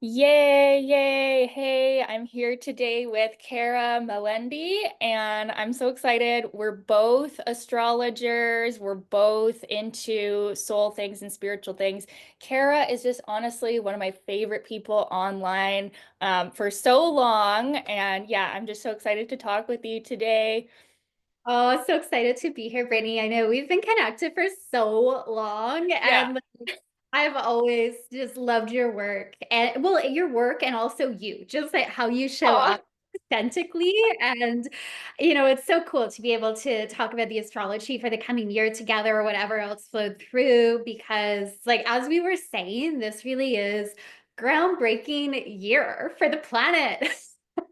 Yay, yay. Hey, I'm here today with Kara Melendi, and I'm so excited. We're both astrologers. We're both into soul things and spiritual things. Kara is just honestly one of my favorite people online for so long. And yeah, I'm just so excited to talk with you today. Oh, so excited to be here, Brittany. I know we've been connected for so long, Yeah. and I've always just loved your work and your work and also you, just like how you show Oh, up authentically. And it's so cool to be able to talk about the astrology for the coming year together or whatever else flowed through, because like as we were saying, this really is groundbreaking year for the planet.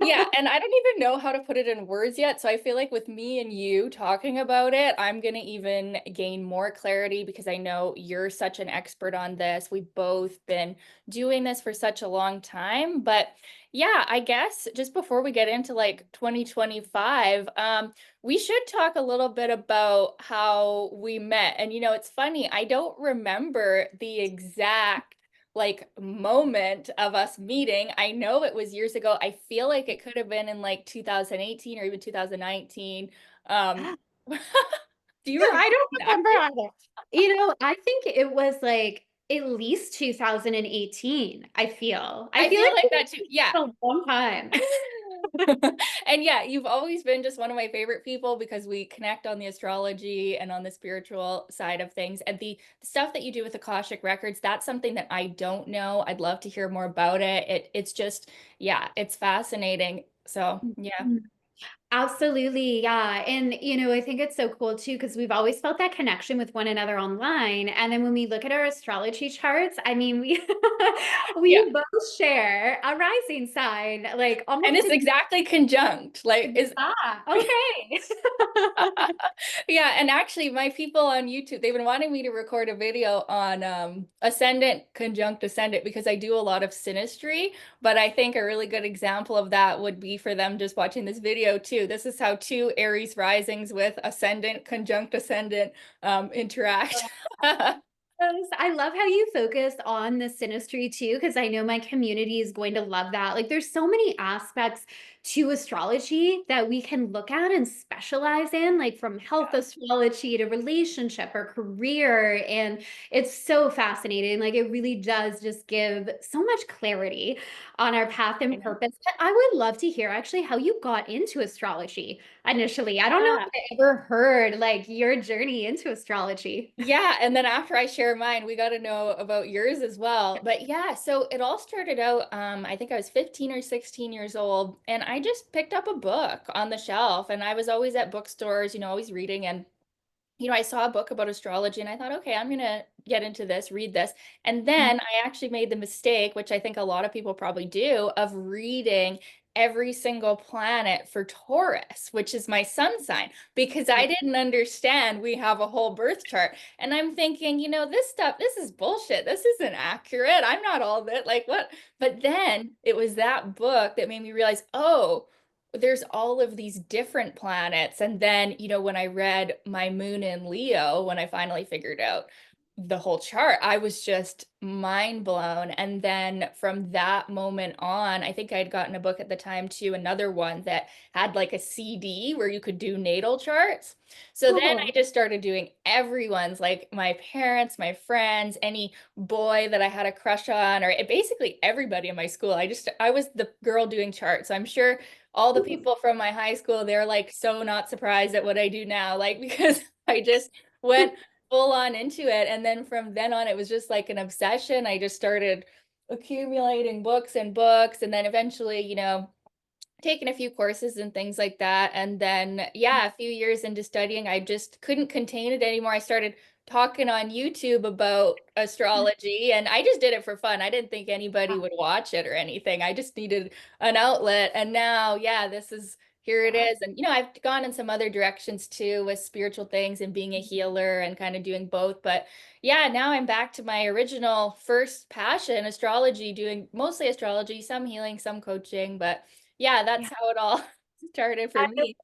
yeah, and I don't even know how to put it in words yet. So I feel like with me and you talking about it, I'm gonna even gain more clarity because I know you're such an expert on this. We've both been doing this for such a long time. But yeah, I guess just before we get into like 2025, we should talk a little bit about how we met. And it's funny, I don't remember the exact like moment of us meeting. I know it was years ago. I feel like it could have been in like 2018 or even 2019. Um, do you remember I don't remember exactly? either. I think it was like at least 2018, I feel. I I feel feel like like that it's too. Yeah. been a long time. And yeah, you've always been just one of my favorite people because we connect on the astrology and on the spiritual side of things. And the stuff that you do with Akashic Records, that's something that I don't know. I'd love to hear more about it. It's just, yeah, it's fascinating. So, yeah. Absolutely, yeah. And I think it's so cool too, because we've always felt that connection with one another online. And then when we look at our astrology charts, I mean, we Yeah. we both share a rising sign, like And almost it's exactly conjunct. Like is okay. yeah, and actually my people on YouTube, they've been wanting me to record a video on ascendant conjunct ascendant because I do a lot of synastry, but I think a really good example of that would be for them just watching this video too. This is how two Aries risings with ascendant conjunct ascendant interact. Yes, I love how you focus on the synastry too, because I know my community is going to love that. Like, there's so many aspects to astrology that we can look at and specialize in, like from health Yeah, astrology to relationship or career. And it's so fascinating. Like, it really does just give so much clarity on our path I and know. purpose. But I would love to hear actually how you got into astrology initially. I don't know Yeah. if I ever heard like your journey into astrology. Yeah, and then after I share mine, we got to know about yours as well. But yeah, so it all started out, I think I was 15 or 16 years old, and I just picked up a book on the shelf, and I was always at bookstores, always reading, and I saw a book about astrology and I thought, okay, I'm gonna get into this, read this. And then I actually made the mistake, which I think a lot of people probably do, of reading every single planet for Taurus, which is my sun sign, because I didn't understand we have a whole birth chart. And I'm thinking, this stuff, this is bullshit. This isn't accurate. I'm not all that, like what? But then it was that book that made me realize, oh, there's all of these different planets. And then, when I read my moon in Leo, when I finally figured out the whole chart, I was just mind blown. And then from that moment on, I think I'd gotten a book at the time too, another one that had like a CD where you could do natal charts. So then I Oh. just started doing everyone's, like my parents, my friends, any boy that I had a crush on, or basically everybody in my school. I was the girl doing charts. So I'm sure all the people from my high school, they're like so not surprised at what I do now, like because I just went full on into it. And then from then on, it was just like an obsession. I just started accumulating books and books, and then eventually, taken a few courses and things like that. And then, yeah, a few years into studying, I just couldn't contain it anymore. I started talking on YouTube about astrology and I just did it for fun. I didn't think anybody would watch it or anything. I just needed an outlet. And now, yeah, here it is. And, I've gone in some other directions too with spiritual things and being a healer and kind of doing both. But yeah, now I'm back to my original first passion, astrology, doing mostly astrology, some healing, some coaching, but yeah, that's Yeah. how it all started for me.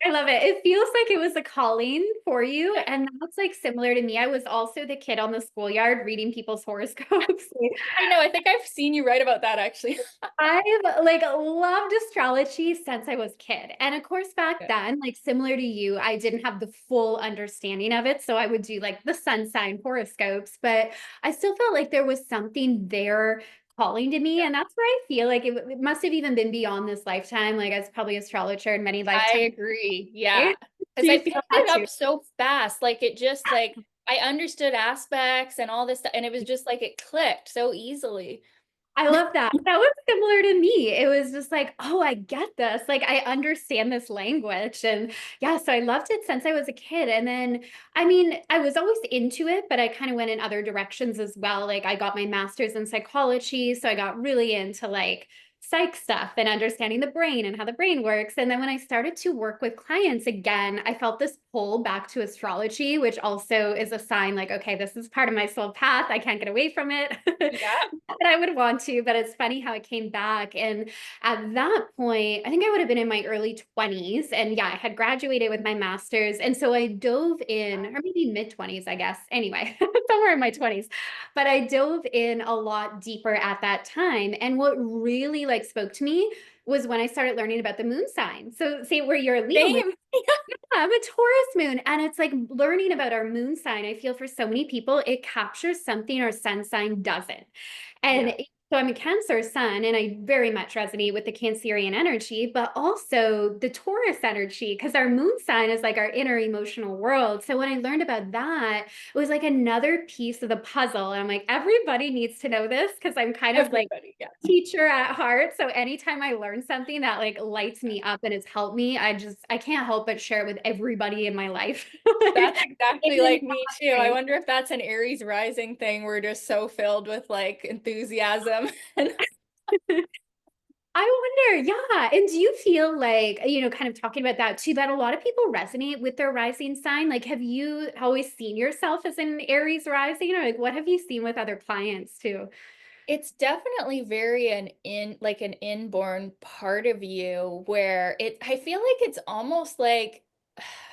I love it. It feels like it was a calling for you. And that's like similar to me. I was also the kid on the schoolyard reading people's horoscopes. I know, I think I've seen you write about that actually. I've like loved astrology since I was a kid. And of course, back Yeah. then, like similar to you, I didn't have the full understanding of it. So I would do like the sun sign horoscopes, but I still felt like there was something there calling to me. And that's where I feel like it must have even been beyond this lifetime. Like I was probably astrologer in many I lifetimes, agree. Yeah. right? Because Do I you feel picked that it too? up so fast. Like it just like I understood aspects and all this stuff, and it was just like it clicked so easily. I love that. That was similar to me. It was just like, oh, I get this. Like, I understand this language. And yeah, so I loved it since I was a kid. And then, I mean, I was always into it, but I kind of went in other directions as well. Like, I got my master's in psychology. So I got really into like psych stuff and understanding the brain and how the brain works. And then when I started to work with clients again, I felt this pull back to astrology, which also is a sign like, okay, this is part of my soul path. I can't get away from it. Yeah. That I would want to, but it's funny how it came back. And at that point, I think I would have been in my early 20s. And yeah, I had graduated with my master's. And so I dove in, or maybe mid 20s, I guess. Anyway, somewhere in my 20s. But I dove in a lot deeper at that time. And what really like spoke to me was when I started learning about the moon sign. So say where you're a Leo moon, Same. I'm a Taurus moon, and it's like learning about our moon sign. I feel for so many people, it captures something our sun sign doesn't. And Yeah. so I'm a Cancer sun, and I very much resonate with the Cancerian energy, but also the Taurus energy, because our moon sign is like our inner emotional world. So when I learned about that, it was like another piece of the puzzle. And I'm like, everybody needs to know this because I'm kind of like Everybody. Yeah. teacher at heart. So anytime I learn something that like lights me up and has helped me, I can't help but share it with everybody in my life. That's exactly In like me too. I a wonder if that's an Aries rising thing. We're just so filled with like enthusiasm. And I wonder, yeah. And do you feel like, kind of talking about that too, that a lot of people resonate with their rising sign? Like, have you always seen yourself as an Aries rising, or like what have you seen with other clients too? it's definitely very an inborn part of you where I feel like it's almost like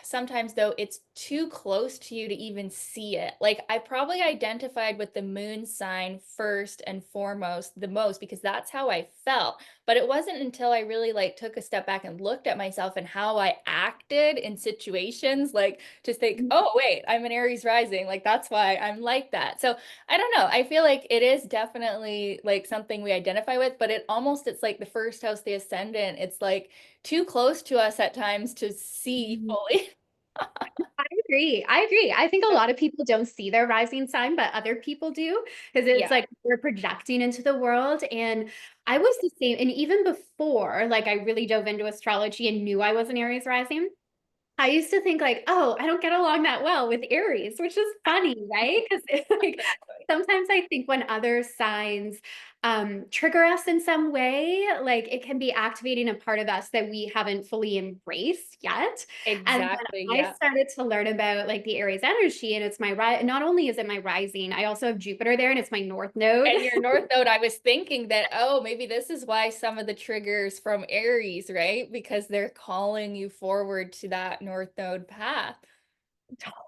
sometimes though it's too close to you to even see it. Like I probably identified with the moon sign first and foremost the most because that's how I felt. But it wasn't until I really like took a step back and looked at myself and how I acted in situations like to think, oh wait, I'm an Aries rising. Like that's why I'm like that. So I don't know. I feel like it is definitely like something we identify with, but it's like the first house, the ascendant. It's like too close to us at times to see Mhm. fully. I agree. I agree. I think a Yeah. lot of people don't see their rising sign, but other people do because it's Yeah. like we're projecting into the world. And I was the same. And even before, like, I really dove into astrology and knew I was an Aries rising. I used to think like, oh, I don't get along that well with Aries, which is funny, right? Because like Exactly. sometimes I think when other signs trigger us in some way, like it can be activating a part of us that we haven't fully embraced yet. And Exactly. when I Yeah. started to learn about like the Aries energy, and it's my not only is it my rising, I also have Jupiter there, and it's my North Node. And your North Node, I was thinking that, oh, maybe this is why some of the triggers from Aries, right? Because they're calling you forward to that North Node path.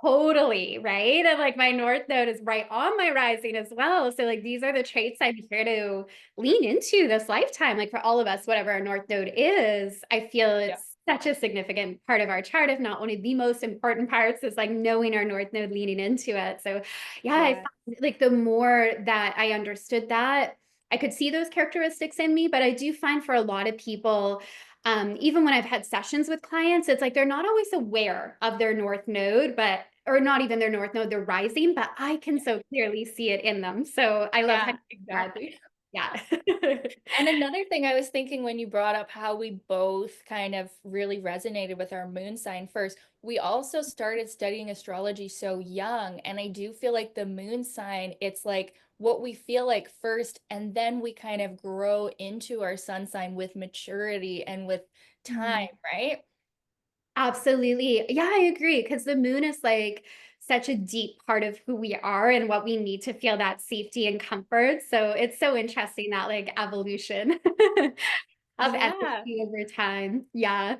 Totally, right? And like my North Node is right on my rising as well. So like these are the traits I'm here to lean into this lifetime. Like for all of us, whatever our North Node is, I feel Yeah. it's such a significant part of our chart, if not one of the most important parts, is like knowing our North Node, leaning into it. So yeah, I Yeah. found like the more that I understood that, I could see those characteristics in me. But I do find for a lot of people, even when I've had sessions with clients, it's like they're not always aware of their North Node, but or not even their North Node, they're rising, but I can so clearly see it in them. So I love how Yeah, you describe that. exactly. Yeah. And another thing I was thinking when you brought up how we both kind of really resonated with our moon sign first, we also started studying astrology so young. And I do feel like the moon sign, it's like what we feel like first, and then we kind of grow into our sun sign with maturity and with time, Mhm. right? Absolutely. Yeah, I agree. Because the moon is like such a deep part of who we are and what we need to feel that safety and comfort. So it's so interesting that like evolution of Yeah. energy over time. Yeah.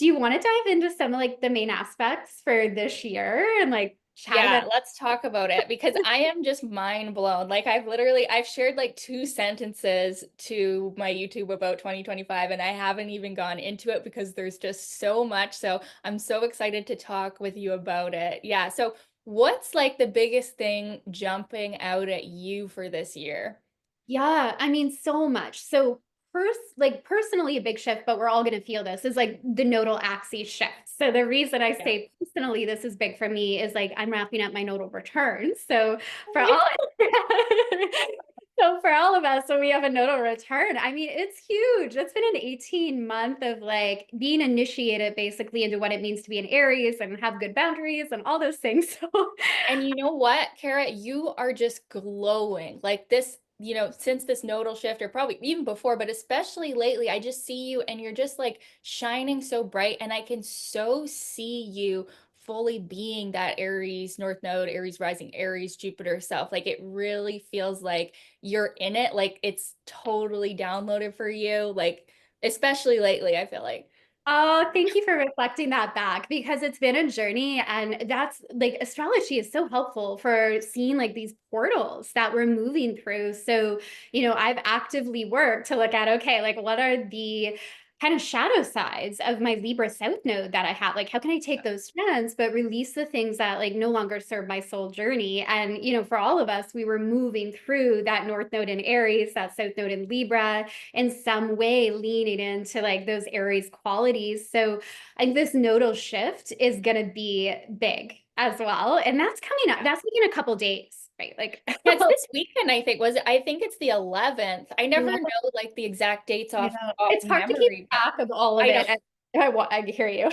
Do you want to dive into some of like the main aspects for this year and like chat about Yeah, let's talk about it because I am just mind blown. Like I've shared like 2 sentences to my YouTube about 2025 and I haven't even gone into it because there's just so much. So I'm so excited to talk with you about it. Yeah. So what's like the biggest thing jumping out at you for this year? Yeah, I mean, so much. So like personally a big shift, but we're all going to feel this is like the nodal axis shift. So the reason I Yeah. say personally this is big for me is like I'm wrapping up my nodal return. So for Oh my all so for all of us, when we have a nodal return, I mean, it's huge. It's been an 18-month of like being initiated basically into what it means to be an Aries and have good boundaries and all those things. So And you know what, Kara, you are just glowing. Like this, since this nodal shift, or probably even before, but especially lately, I just see you and you're just like shining so bright. And I can so see you fully being that Aries North Node, Aries rising, Aries Jupiter self. Like it really feels like you're in it. Like it's totally downloaded for you. Like, especially lately, I feel like. oh, thank you for reflecting that back because it's been a journey. And that's like astrology is so helpful for seeing like these portals that we're moving through. So, I've actively worked to look at, okay, like what are the kind of shadow sides of my Libra South node that I have? Like, how can I take those strands, but release the things that like no longer serve my soul journey? And, for all of us, we were moving through that North node in Aries, that South node in Libra in some way leaning into like those Aries qualities. So I think this nodal shift is going to be big as well. And that's coming up. Yeah. That's like in a couple days, right? Like, Yeah, it's this weekend, I think. Was it? I think it's the 11th. I never yeah, know like the exact dates I off know. off It's hard to keep memory, but track of all of I know. it. And I hear you.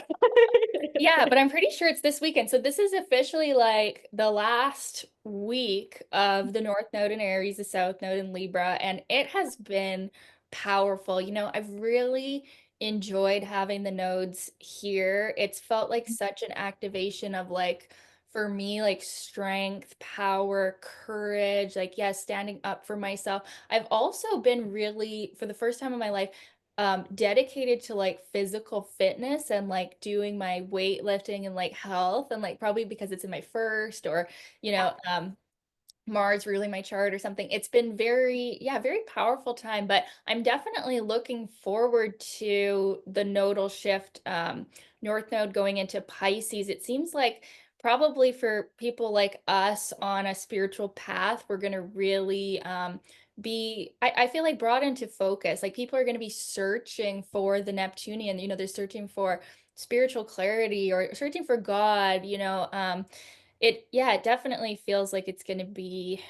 Yeah, but I'm pretty sure it's this weekend. So this is officially like the last week of the North Node in Aries, the South Node in Libra, and it has been powerful. I've really enjoyed having the nodes here. It's felt like such an activation of like for me like strength, power, courage, like yes, standing up for myself. I've also been really for the first time in my life dedicated to like physical fitness and like doing my weightlifting and like health and like probably because it's in my first or Mars ruling my chart or something. It's been very powerful time, but I'm definitely looking forward to the nodal shift, North Node going into Pisces. It seems like probably for people like us on a spiritual path, we're going to really I feel like brought into focus. Like people are going to be searching for the Neptunian, they're searching for spiritual clarity or searching for God, it definitely feels like it's going to be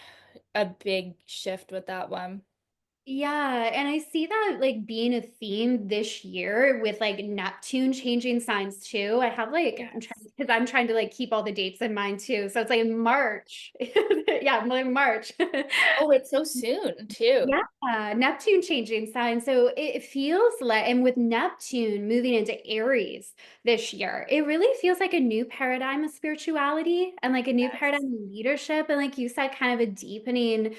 a big shift with that one. Yeah, and I see that like being a theme this year with like Neptune changing signs too. I have like Yes. I'm trying to like keep all the dates in mind too. So it's like in March. Yeah, like March. Oh, it's so soon too. Yeah, Neptune changing signs. So it feels like, and with Neptune moving into Aries this year, it really feels like a new paradigm of spirituality and like a new paradigm Yes. of leadership. And like you said, kind of a deepening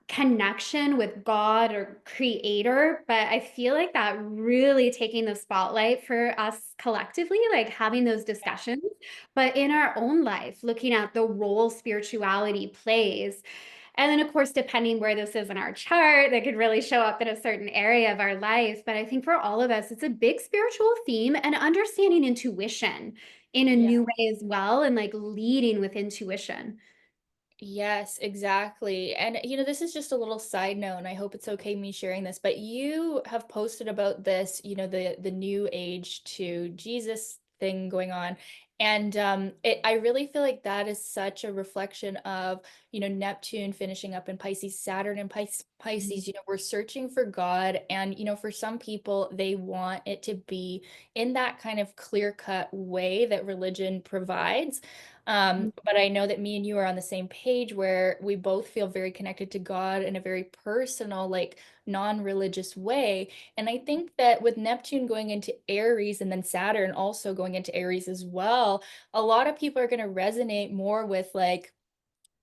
connection with God or creator, but I feel like that really taking the spotlight for us collectively, like having those discussions, but in our own life, looking at the role spirituality plays. And then, of course, depending where this is in our chart, that could really show up in a certain area of our life. But I think for all of us, it's a big spiritual theme and understanding intuition in a Yeah. new way as well, and like leading with intuition. Yes, exactly. And this is just a little side note, and I hope it's okay me sharing this, but you have posted about this, the new age to Jesus thing going on. And I really feel like that is such a reflection of, Neptune finishing up in Pisces, Saturn and Pisces, we're searching for God. And, for some people, they want it to be in that kind of clear-cut way that religion provides. But I know that me and you are on the same page where we both feel very connected to God in a very personal, like non-religious way. And I think that with Neptune going into Aries and then Saturn also going into Aries as well, a lot of people are going to resonate more with like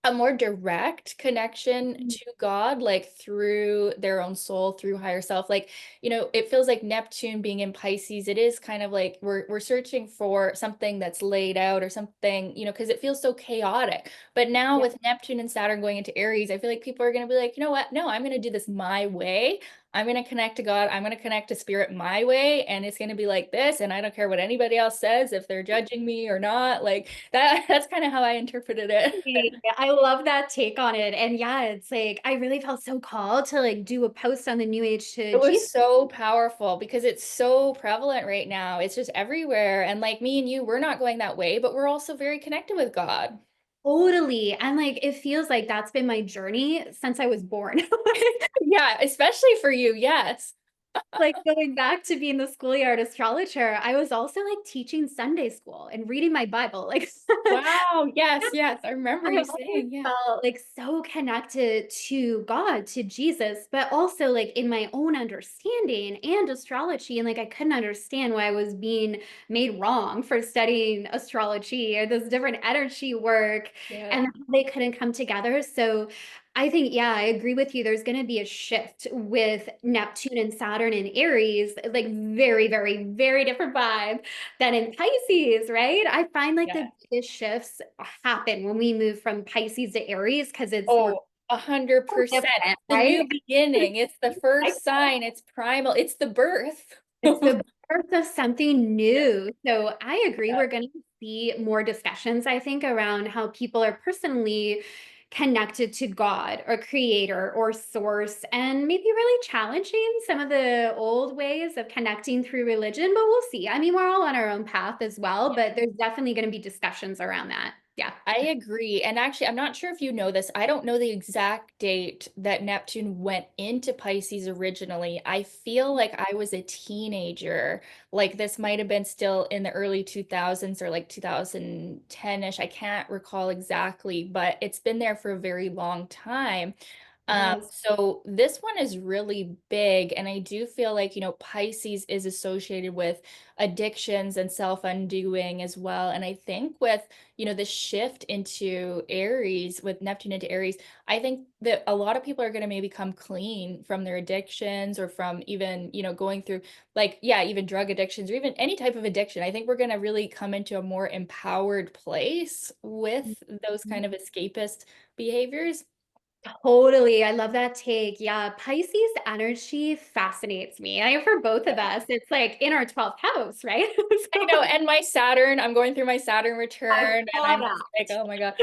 a more direct connection Mm. to God, like through their own soul, through higher self. Like, it feels like Neptune being in Pisces, it is kind of like we're searching for something that's laid out or something, because it feels so chaotic. But now Yeah. with Neptune and Saturn going into Aries, I feel like people are going to be like, you know what? No, I'm going to do this my way. I'm going to connect to God. I'm going to connect to spirit my way. And it's going to be like this. And I don't care what anybody else says, if they're judging me or not. Like that's kind of how I interpreted it. Yeah, I love that take on it. And yeah, it's like I really felt so called to like do a post on the New Age to It Jesus. was so powerful because it's so prevalent right now. It's just everywhere. And like me and you, we're not going that way, but we're also very connected with God. Totally. And like it feels like that's been my journey since I was born. Yeah, especially for you. Yes. Like going back to being the schoolyard astrologer, I was also like teaching Sunday school and reading my Bible. Like Wow. Yes, yes. I remember I you always saying, yeah. felt like so connected to God, to Jesus, but also like in my own understanding and astrology. And like I couldn't understand why I was being made wrong for studying astrology or this different energy work Yeah. and how they couldn't come together. So I think, yeah, I agree with you. There's going to be a shift with Neptune and Saturn and Aries, like very, very, very different vibe than in Pisces, right? I find like Yeah. the biggest shifts happen when we move from Pisces to Aries because we're Oh, 100%. different, The right? new beginning. It's the first sign. It's primal. It's the birth. It's the birth of something Yeah. new. So I agree. We're going to see more discussions, I think, around how people are personally connected to God or creator or source, and maybe really challenging some of the old ways of connecting through religion. But we'll see. I mean, we're all on our own path as well, but there's definitely going to be discussions around that. Yeah. I agree. And actually, I'm not sure if you know this. I don't know the exact date that Neptune went into Pisces originally. I feel like I was a teenager. Like this might have been still in the early 2000s or like 2010-ish. I can't recall exactly, but it's been there for a very long time. Yes. So this one is really big, and I do feel like, Pisces is associated with addictions and self-undoing as well. And I think with, the shift into Aries, with Neptune into Aries, I think that a lot of people are going to maybe come clean from their addictions or from even, going through like, yeah, even drug addictions or even any type of addiction. I think we're going to really come into a more empowered place with those kind of escapist behaviors. Totally. I love that take. Yeah. Pisces energy fascinates me. I for both of us, it's like in our 12th house, right? I So know, and my Saturn, I'm going through my Saturn I return, and saw I'm just like, that. oh my God.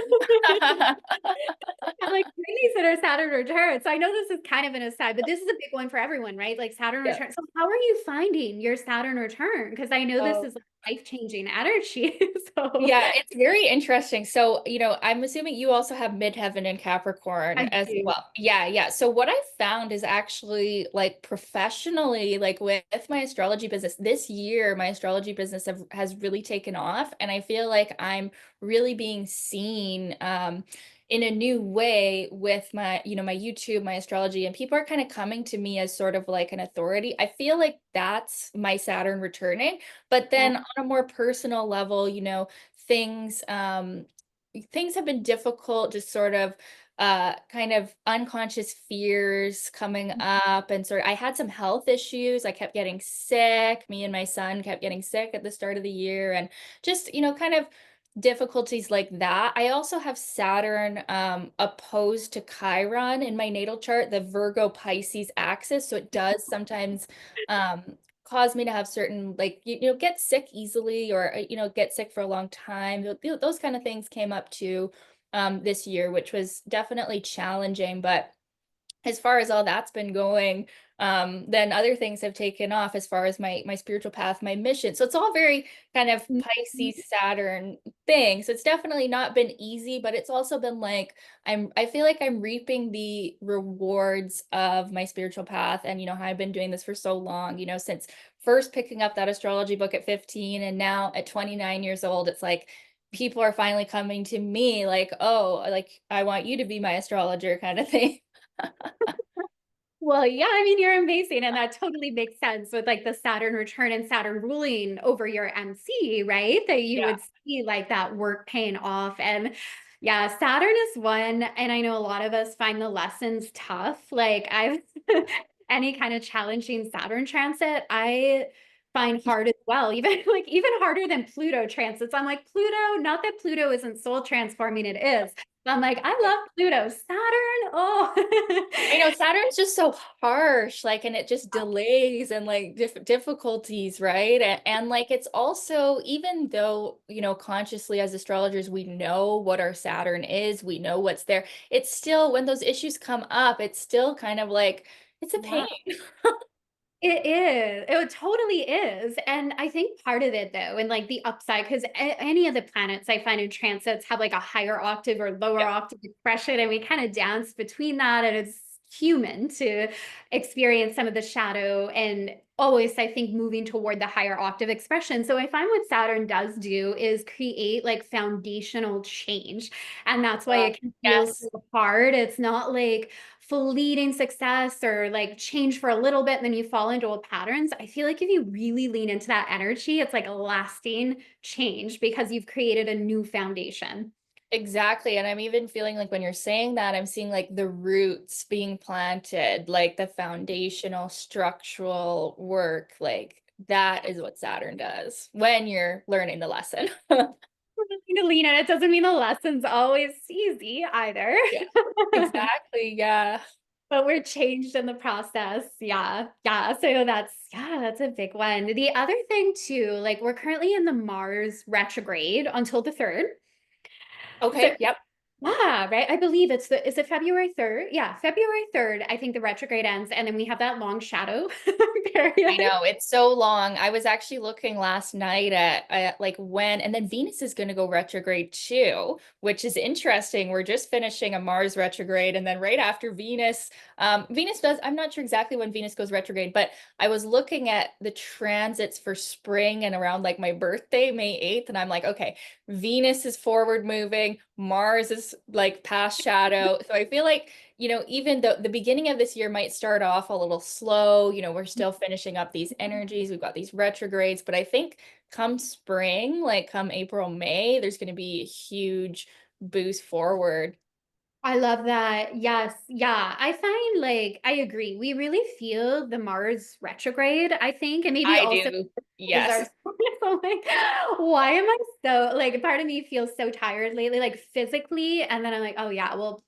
I'm like, Britney's in her Saturn return. So I know this is kind of an aside, but this is a big one for everyone, right? Like Saturn Yeah. return. So how are you finding your Saturn return? Because I know this Oh. is like life-changing energy. So Yeah, it's very interesting. So, I'm assuming you also have midheaven in Capricorn I as do. well. Yeah, yeah. So what I found is actually like professionally, like with my astrology business, this year my astrology business has really taken off. And I feel like I'm really being seen in a new way with my YouTube, my astrology, and people are kind of coming to me as sort of like an authority. I feel like that's my Saturn returning. But Yeah. then on a more personal level, things things have been difficult, just sort of kind of unconscious fears coming up, and sort of I had some health issues. I kept getting sick. Me and my son kept getting sick at the start of the year, and just kind of difficulties like that. I also have Saturn opposed to Chiron in my natal chart, the Virgo Pisces axis, so it does sometimes cause me to have certain, like, get sick easily, or get sick for a long time. Those kind of things came up too this year, which was definitely challenging. But as far as all that's been going, then other things have taken off as far as my spiritual path, my mission. So it's all very kind of Mhm. Pisces Saturn thing. So it's definitely not been easy, but it's also been like I feel like I'm reaping the rewards of my spiritual path, and how I've been doing this for so long, since first picking up that astrology book at 15, and now at 29 years old, it's like people are finally coming to me like, oh, like I want you to be my astrologer kind of thing. Well, yeah, I mean, you're amazing. And that totally makes sense with like the Saturn return and Saturn ruling over your MC, right? That you Yeah. would see like that work paying off. And Yeah, Saturn is one, and I know a lot of us find the lessons tough. Like I've any kind of challenging Saturn transit, I find hard as well. Even like even harder than Pluto transits. I'm like, Pluto, not that Pluto isn't soul transforming, it is. But I'm like, I love Pluto. Saturn, oh. I know Saturn's just so harsh, like, and it just delays and like difficulties, right? And like, it's also, even though, consciously as astrologers, we know what our Saturn is, we know what's there, it's still, when those issues come up, it's still kind of like, it's a pain. Yeah. It is. It totally is. And I think part of it though, and like the upside, because any of the planets I find in transits have like a higher octave or lower Yeah, octave expression, and we kind of dance between that. And it's human to experience some of the shadow and always, I think, moving toward the higher octave expression. So I find what Saturn does do is create like foundational change. And that's why well, it can feel yes. so hard. It's not like fleeting success or like change for a little bit and then you fall into old patterns. I feel like if you really lean into that energy, it's like a lasting change because you've created a new foundation. Exactly. And I'm even feeling like when you're saying that, I'm seeing like the roots being planted, like the foundational structural work. Like that is what Saturn does when you're learning the lesson. To lean in it doesn't mean the lesson's always easy either. Yeah, exactly. Yeah. But we're changed in the process. Yeah. Yeah. So that's a big one. The other thing too, like we're currently in the Mars retrograde until the 3rd. So Okay. Yep. yeah, right. I believe is it February 3rd? Yeah, February 3rd, I think the retrograde ends, and then we have that long shadow I period. know it's so long. I was actually looking last night at like when, and then Venus is going to go retrograde too, which is interesting. We're just finishing a Mars retrograde, and then right after Venus, Venus does. I'm not sure exactly when Venus goes retrograde, but I was looking at the transits for spring and around like my birthday, May 8th, and I'm like, okay, Venus is forward moving, Mars is like past shadow. So I feel like, even though the beginning of this year might start off a little slow, we're still finishing up these energies. We've got these retrogrades, but I think come spring, like come April, May, there's going to be a huge boost forward. I love that. Yes. Yeah. I find like I agree. We really feel the Mars retrograde, I think, and maybe I also do. is Yes. our so like, why am I so like part of me feels so tired lately, like physically, and then I'm like, oh yeah, well,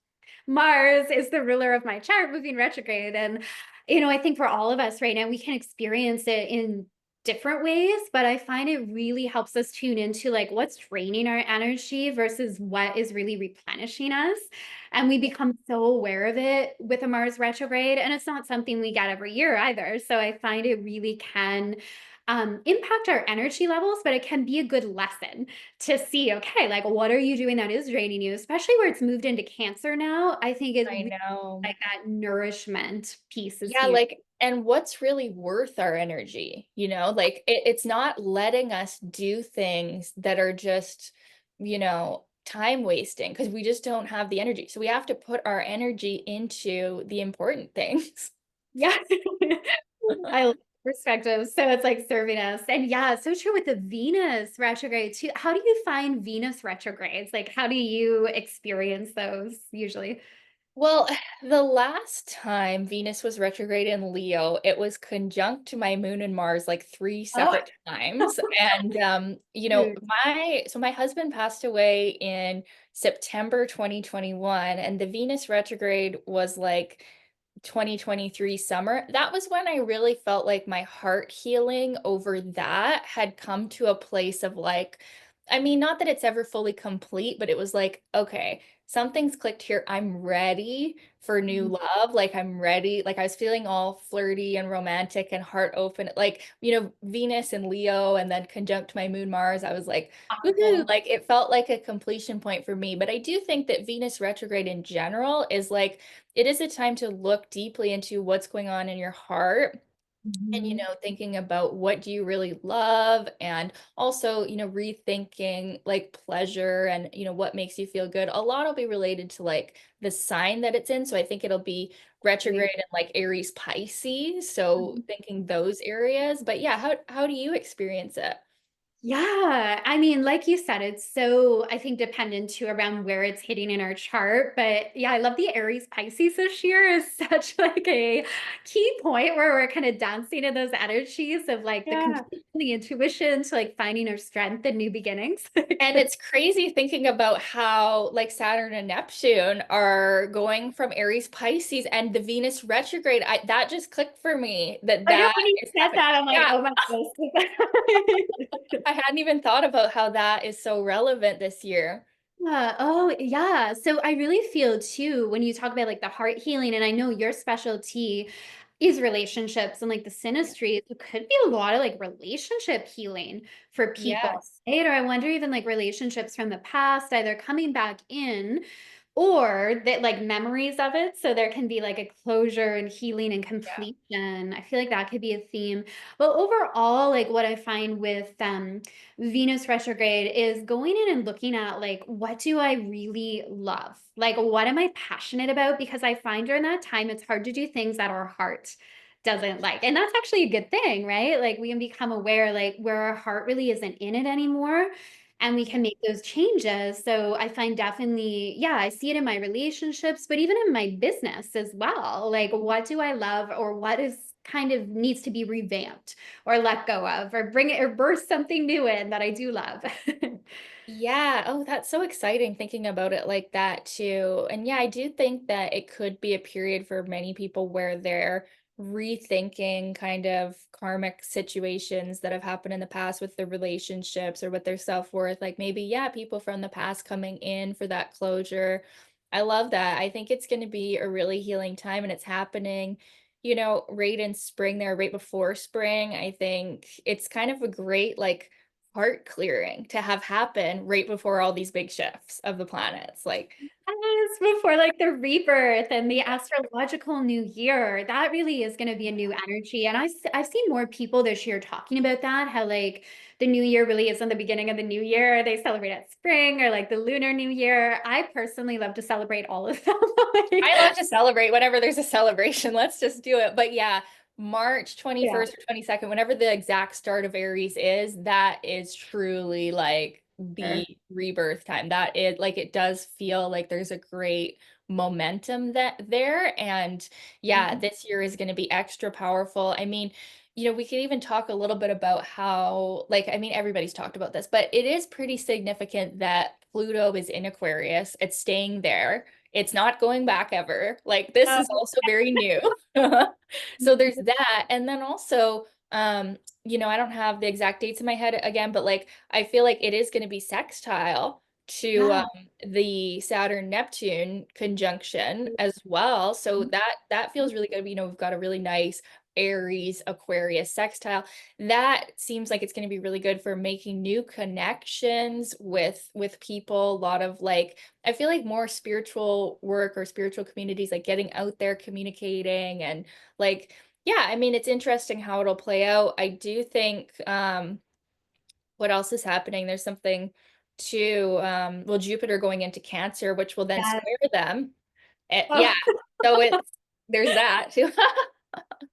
Mars is the ruler of my chart moving retrograde. And, I think for all of us right now, we can experience it in different ways, but I find it really helps us tune into like what's draining our energy versus what is really replenishing us. And we become so aware of it with a Mars retrograde. And it's not something we get every year either. So I find it really can impact our energy levels, but it can be a good lesson to see, okay, like what are you doing that is draining you, especially where it's moved into Cancer now. I think it's I really know. like that nourishment piece is Yeah, huge. like, and what's really worth our energy, like it's not letting us do things that are just, time wasting because we just don't have the energy. So we have to put our energy into the important things. Yeah. I love perspective. So it's like serving us. And yeah, it's so true with the Venus retrograde too. How do you find Venus retrogrades? Like, how do you experience those usually? Well, the last time Venus was retrograde in Leo, it was conjunct to my moon and Mars like three Oh, separate times. And huge. my husband passed away in September 2021, and the Venus retrograde was like 2023 summer. That was when I really felt like my heart healing over that had come to a place of like, I mean, not that it's ever fully complete, but it was like, okay, something's clicked here. I'm ready for new Mhm. love. Like I'm ready. Like I was feeling all flirty and romantic and heart open. Like, Venus and Leo and then conjunct my moon Mars. I was like, woohoo. Powerful. Like it felt like a completion point for me. But I do think that Venus retrograde in general is like, it is a time to look deeply into what's going on in your heart and Mhm. thinking about what do you really love, and also rethinking like pleasure and what makes you feel good. A lot will be related to like the sign that it's in, so I think it'll be retrograde in like Aries Pisces, so Mhm. thinking those areas. But yeah, how do you experience it? Yeah, I mean, like you said, it's so, I think, dependent too around where it's hitting in our chart. But yeah, I love the Aries Pisces this year is such like a key point where we're kind of dancing in those energies of like the Yeah. complete the intuition to like finding our strength and new beginnings. And it's crazy thinking about how like Saturn and Neptune are going from Aries Pisces and the Venus retrograde. That just clicked for me that I know that when you is said happening. that, I'm like, Yeah, oh my goodness. I hadn't even thought about how that is so relevant this year. Yeah. Oh, yeah. So I really feel too when you talk about like the heart healing, and I know your specialty is relationships and like the synastry, it could be a lot of like relationship healing for people, Yes. right? Or I wonder even like relationships from the past, either coming back in or that like memories of it. So there can be like a closure and healing and Yeah. completion. I feel like that could be a theme. But overall, like what I find with Venus retrograde is going in and looking at like, what do I really love? Like, what am I passionate about? Because I find during that time, it's hard to do things that our heart doesn't like. And that's actually a good thing, right? Like, we can become aware, like, where our heart really isn't in it anymore. And we can make those changes. So I find definitely, yeah, I see it in my relationships, but even in my business as well. Like, what do I love or what is kind of needs to be revamped or let go of or bring it or burst something new in that I do love. Yeah. Oh, that's so exciting thinking about it like that too. And yeah, I do think that it could be a period for many people where they're rethinking kind of karmic situations that have happened in the past with their relationships or with their self-worth. Like maybe, yeah, people from the past coming in for that closure. I love that. I think it's going to be a really healing time and it's happening, right in spring there, right before spring. I think it's kind of a great like heart clearing to have happen right before all these big shifts of the planets. Like, Yes, before like the rebirth and the astrological new year, that really is going to be a new energy. And I've seen more people this year talking about that, how like the new year really isn't the beginning of the new year. They celebrate at spring or like the lunar new year. I personally love to celebrate all of them. Like, I love to celebrate whenever there's a celebration. Let's just do it. But yeah, March yeah. 21st or 22nd, whenever the exact start of Aries is, that is truly like the Sure. rebirth time. That is like it does feel like there's a great momentum that there. And yeah, Mhm. this year is going to be extra powerful. I mean, we could even talk a little bit about how, like, I mean, everybody's talked about this, but it is pretty significant that Pluto is in Aquarius. It's staying there. It's not going back ever. Like this Oh, is also very new. So there's that. And then also, I don't have the exact dates in my head again, but like I feel like it is going to be sextile to yeah. the Saturn Neptune conjunction as well. So that feels really good. We've got a really nice Aries Aquarius sextile that seems like it's going to be really good for making new connections with people. A lot of like I feel like more spiritual work or spiritual communities, like getting out there communicating and like yeah, I mean it's interesting how it'll play out. I do think what else is happening? There's something to well, Jupiter going into Cancer, which will then Yeah. square them. Yeah, Oh. so it's there's that too.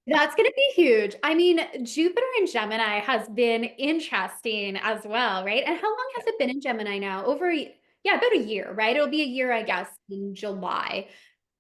That's going to be huge. I mean, Jupiter in Gemini has been interesting as well, right? And how long has it been in Gemini now? Yeah, about a year, right? It'll be a year, I Yeah. guess, in July.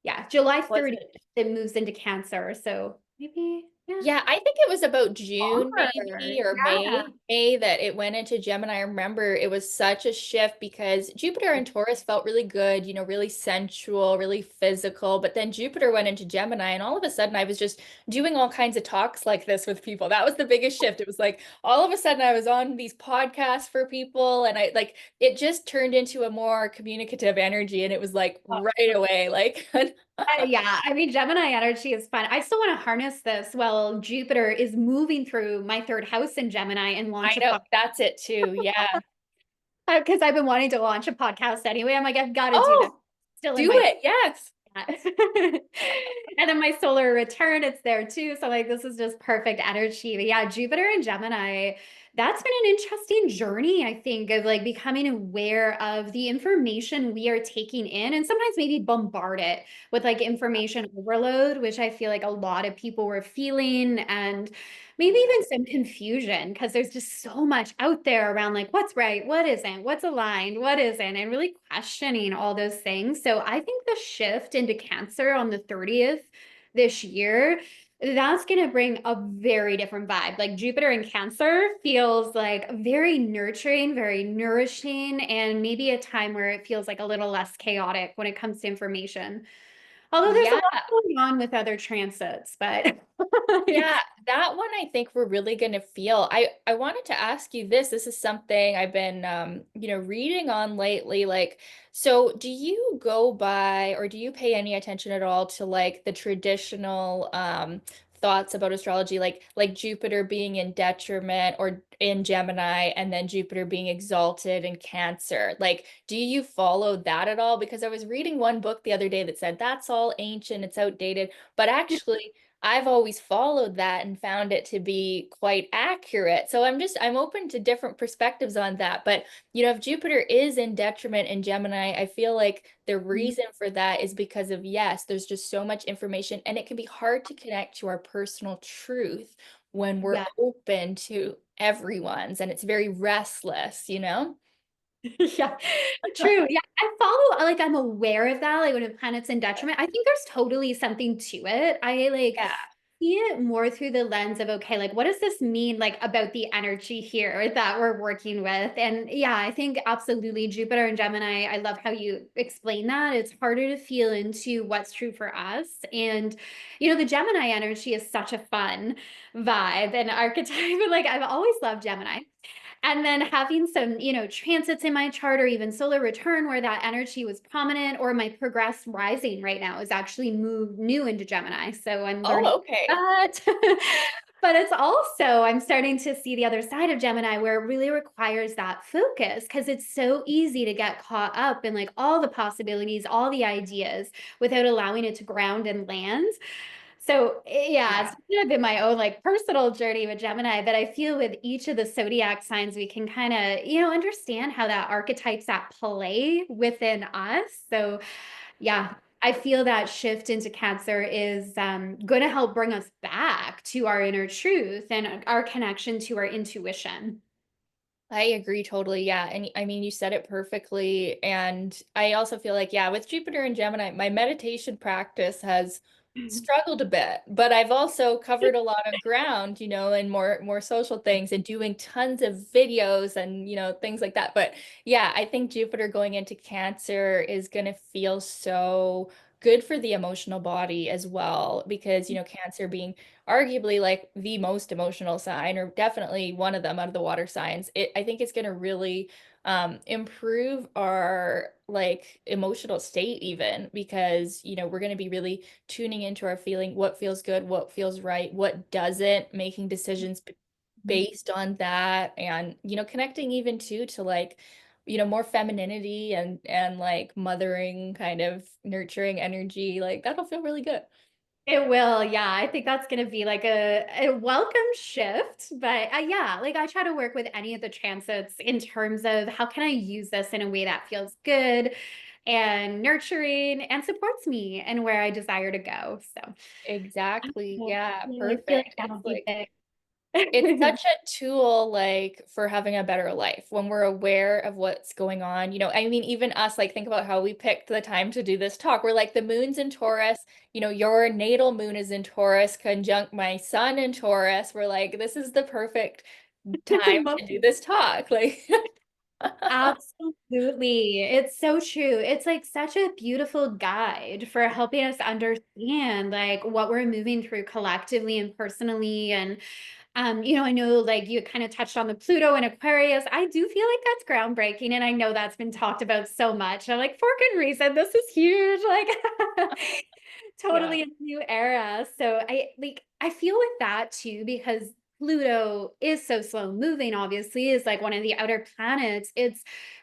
Yeah, July Was 30th, it? it moves into Cancer. So maybe, yeah, Yeah, I think it was about June maybe longer. or Yeah. May that it went into Gemini. I remember it was such a shift because Jupiter and Taurus felt really good, really sensual, really physical. But then Jupiter went into Gemini, and all of a sudden I was just doing all kinds of talks like this with people. That was the biggest shift. It was like all of a sudden I was on these podcasts for people, and I like it just turned into a more communicative energy, and it was like right away, like Yeah, I mean, Gemini energy is fun. I still want to harness this while Jupiter is moving through my third house in Gemini and launch I a know podcast. that's it too. Yeah. Because I've been wanting to launch a podcast anyway. I'm like, I've got to do this. Oh, Still in do my it. Yes. and then my solar return, it's there too. So like this is just perfect energy. But yeah, Jupiter and Gemini, That's been an interesting journey, I think, of like becoming aware of the information we are taking in and sometimes maybe bombard it with like information overload, which I feel like a lot of people were feeling, and maybe Yeah. even some confusion because there's just so much out there around like what's right, what isn't, what's aligned, what isn't, and really questioning all those things. So I think the shift into Cancer on the 30th this year, that's going to bring a very different vibe. Like Jupiter in Cancer feels like very nurturing, very nourishing, and maybe a time where it feels like a little less chaotic when it comes to information. Although there's a Yeah. lot going on with other transits, but Yeah, that one I think we're really going to feel. I wanted to ask you this. This is something I've been reading on lately. Like, so do you go by or do you pay any attention at all to like the traditional thoughts about astrology, like Jupiter being in detriment or in Gemini and then Jupiter being exalted in Cancer? Like, do you follow that at all? Because I was reading one book the other day that said that's all ancient, it's outdated, but actually I've always followed that and found it to be quite accurate. So I'm open to different perspectives on that. But if Jupiter is in detriment in Gemini, I feel like the reason for that is because of, yes, there's just so much information and it can be hard to connect to our personal truth when we're yeah. open to everyone's and it's very restless, you know? Yeah, true. Yeah, I follow, like, I'm aware of that, like, when a planet's in detriment, I think there's totally something to it. I, like, Yeah. see it more through the lens of, okay, like, what does this mean, like, about the energy here that we're working with? And yeah, I think absolutely Jupiter and Gemini, I love how you explain that. It's harder to feel into what's true for us. And, the Gemini energy is such a fun vibe and archetype. Like, I've always loved Gemini. And then having some, transits in my chart or even solar return where that energy was prominent, or my progressed rising right now is actually moved new into Gemini. So I'm learning Oh, okay. that. But it's also, I'm starting to see the other side of Gemini where it really requires that focus because it's so easy to get caught up in like all the possibilities, all the ideas without allowing it to ground and land. So yeah, it's Yeah. kind of been my own like personal journey with Gemini, but I feel with each of the zodiac signs, we can kind of, understand how that archetype's at play within us. So yeah, I feel that shift into Cancer is going to help bring us back to our inner truth and our connection to our intuition. I agree totally. Yeah. And I mean, you said it perfectly. And I also feel like, yeah, with Jupiter and Gemini, my meditation practice has struggled a bit, but I've also covered a lot of ground, and more social things and doing tons of videos and, things like that. But yeah, I think Jupiter going into Cancer is going to feel so good for the emotional body as well because, Cancer being arguably like the most emotional sign, or definitely one of them out of the water signs. I think it's going to really improve our like emotional state even because we're going to be really tuning into our feeling, what feels good, what feels right, what doesn't, making decisions based on that, and connecting even too to like more femininity and like mothering kind of nurturing energy, like that'll feel really good. It will, yeah. I think that's going to be like a welcome shift. But yeah, like I try to work with any of the transits in terms of how can I use this in a way that feels good and nurturing and supports me and where I desire to go. So Exactly. yeah, Yeah, I feel like perfect. that'll It's be like big. it's such a tool like for having a better life when we're aware of what's going on. I mean, even us, like think about how we picked the time to do this talk. We're like the moon's in Taurus, your natal moon is in Taurus, conjunct my sun in Taurus. We're like, this is the perfect time to do this talk. Like, Absolutely. It's so true. It's like such a beautiful guide for helping us understand like what we're moving through collectively and personally. And I know like you kind of touched on the Pluto and Aquarius. I do feel like that's groundbreaking. And I know that's been talked about so much. I'm like, for good reason. This is huge. Like yeah. totally a new era. So I feel with that too, because Pluto is so slow moving, obviously, is like one of the outer planets.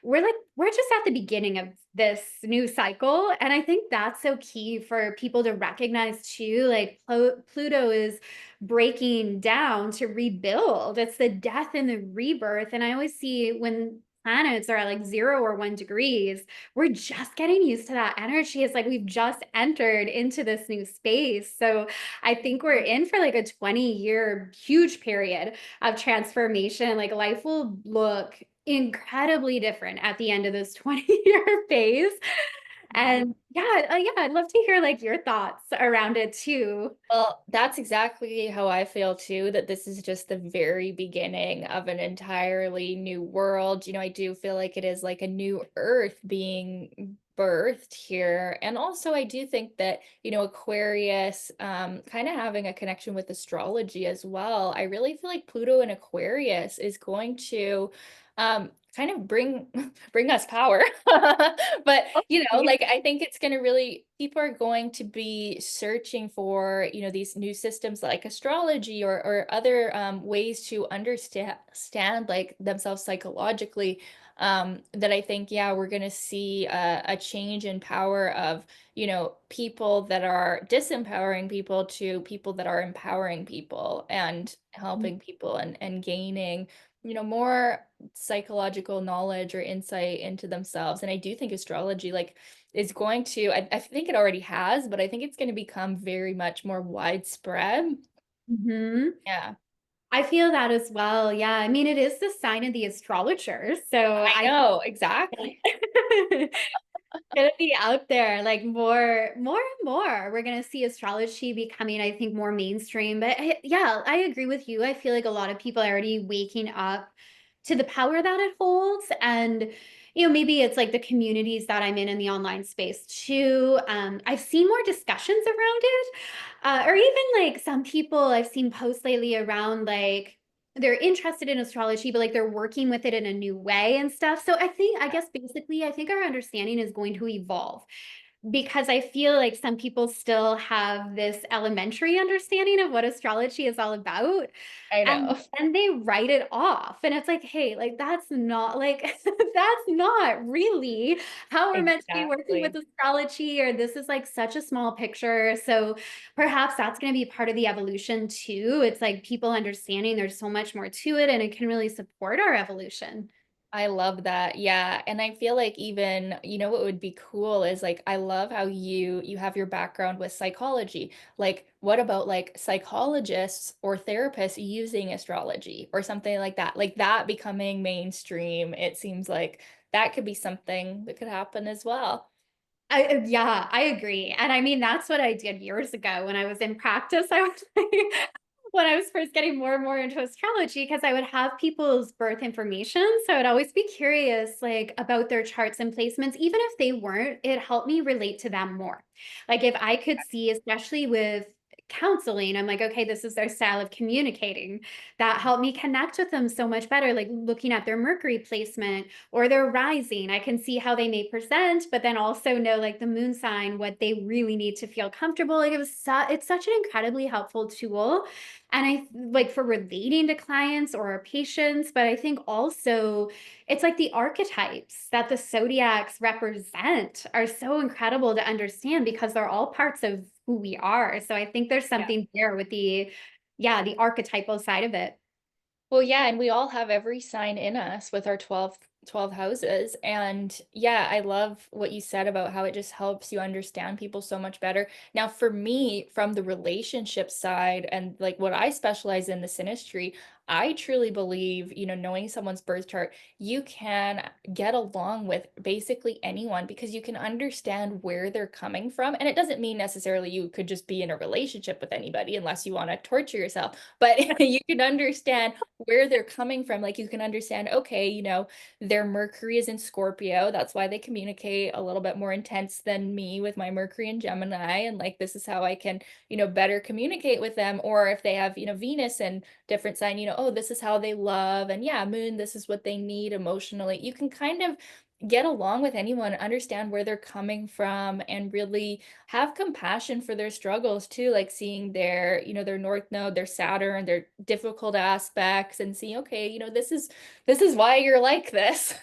We're just at the beginning of this new cycle. And I think that's so key for people to recognize too. Like Pluto is breaking down to rebuild. It's the death and the rebirth. And I always see when planets are at like 0 or 1 degrees, we're just getting used to that energy. It's like we've just entered into this new space. So I think we're in for like a 20-year huge period of transformation. Like life will look incredibly different at the end of this 20-year phase. And yeah, I'd love to hear like your thoughts around it too. Well, that's exactly how I feel too, that this is just the very beginning of an entirely new world. I do feel like it is like a new earth being birthed here. And also I do think that, Aquarius, kind of having a connection with astrology as well. I really feel like Pluto and Aquarius is going to kind of bring bring us power. But Okay. like I think it's going to really, people are going to be searching for, these new systems like astrology or other ways to understand like themselves psychologically. That I think, yeah, we're going to see a change in power of, people that are disempowering people to people that are empowering people and helping people and gaining, more psychological knowledge or insight into themselves. And I do think astrology like is going to, I think it already has, but I think it's going to become very much more widespread. Mhm. Yeah, I feel that as well. Yeah. I mean, it is the sign of the astrologer. So I I know, exactly. gonna be out there like more and more. We're gonna see astrology becoming, I think, more mainstream. But yeah, I agree with you. I feel like a lot of people are already waking up to the power that it holds. And maybe it's like the communities that I'm in the online space too. I've seen more discussions around it. Or even like some people I've seen posts lately around like they're interested in astrology, but like they're working with it in a new way and stuff. So I guess basically, I think our understanding is going to evolve because I feel like some people still have this elementary understanding of what astrology is all about. I And know. then they write it off. And it's like, hey, like that's not like that's not really how we're meant to be working with Exactly. astrology, or this is like such a small picture. So perhaps that's going to be part of the evolution too. It's like people understanding there's so much more to it and it can really support our evolution. I love that. Yeah. And I feel like even, what would be cool is like I love how you have your background with psychology. Like what about like psychologists or therapists using astrology or something like that? Like that becoming mainstream. It seems like that could be something that could happen as well. Yeah, I agree. And I mean, that's what I did years ago when I was in practice. I was like, when I was first getting more and more into astrology, because I would have people's birth information. So I'd always be curious, like, about their charts and placements. Even if they weren't, it helped me relate to them more. Like, if I could see, especially with counseling, I'm like, okay, this is their style of communicating. That helped me connect with them so much better. Like, looking at their Mercury placement or their rising, I can see how they may present, but then also know like the moon sign, what they really need to feel comfortable. Like it's such an incredibly helpful tool. And like for relating to clients or patients, but I think also it's like the archetypes that the zodiacs represent are so incredible to understand because they're all parts of who we are. So I think there's Yeah. something there with the archetypal side of it. Well, yeah, and we all have every sign in us with our 12 houses. And yeah, I love what you said about how it just helps you understand people so much better. Now, for me, from the relationship side and like what I specialize in, the synastry, I truly believe, knowing someone's birth chart, you can get along with basically anyone because you can understand where they're coming from. And it doesn't mean necessarily you could just be in a relationship with anybody unless you want to torture yourself, but you can understand where they're coming from. Like you can understand, okay, their Mercury is in Scorpio. That's why they communicate a little bit more intense than me with my Mercury in Gemini. And like, this is how I can, better communicate with them. Or if they have, Venus and different sign, oh, this is how they love. And yeah, moon, this is what they need emotionally. You can kind of get along with anyone, understand where they're coming from, and really have compassion for their struggles too, like seeing their, their North Node, their Saturn, their difficult aspects, and see, okay, this is why you're like this.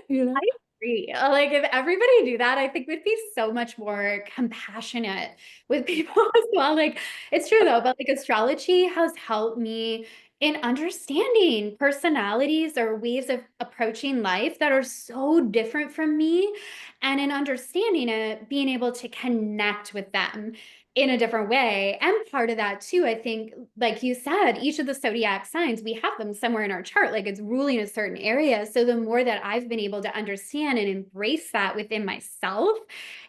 You I know? agree. Like if everybody knew that, I think we'd be so much more compassionate with people as well. Like it's true though, but like astrology has helped me in understanding personalities or ways of approaching life that are so different from me. And in understanding it, being able to connect with them in a different way. And part of that too, I think, like you said, each of the zodiac signs, we have them somewhere in our chart, like it's ruling a certain area. So the more that I've been able to understand and embrace that within myself,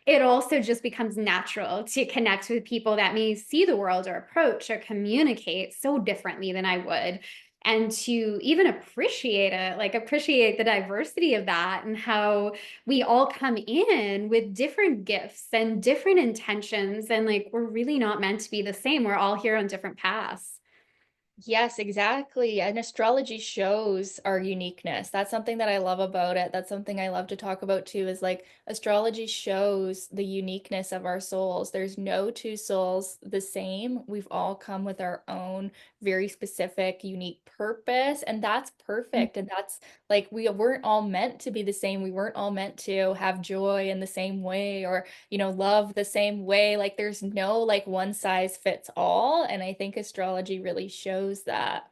it also just becomes natural to connect with people that may see the world or approach or communicate so differently than I would. And to even appreciate it, like appreciate the diversity of that and how we all come in with different gifts and different intentions. And like, we're really not meant to be the same. We're all here on different paths. Yes, exactly. And astrology shows our uniqueness. That's something that I love about it. That's something I love to talk about too, is like astrology shows the uniqueness of our souls. There's no two souls the same. We've all come with our own very specific, unique purpose, and that's perfect. And that's like we weren't all meant to be the same. We weren't all meant to have joy in the same way or love the same way. Like there's no like one size fits all. And I think astrology really shows that.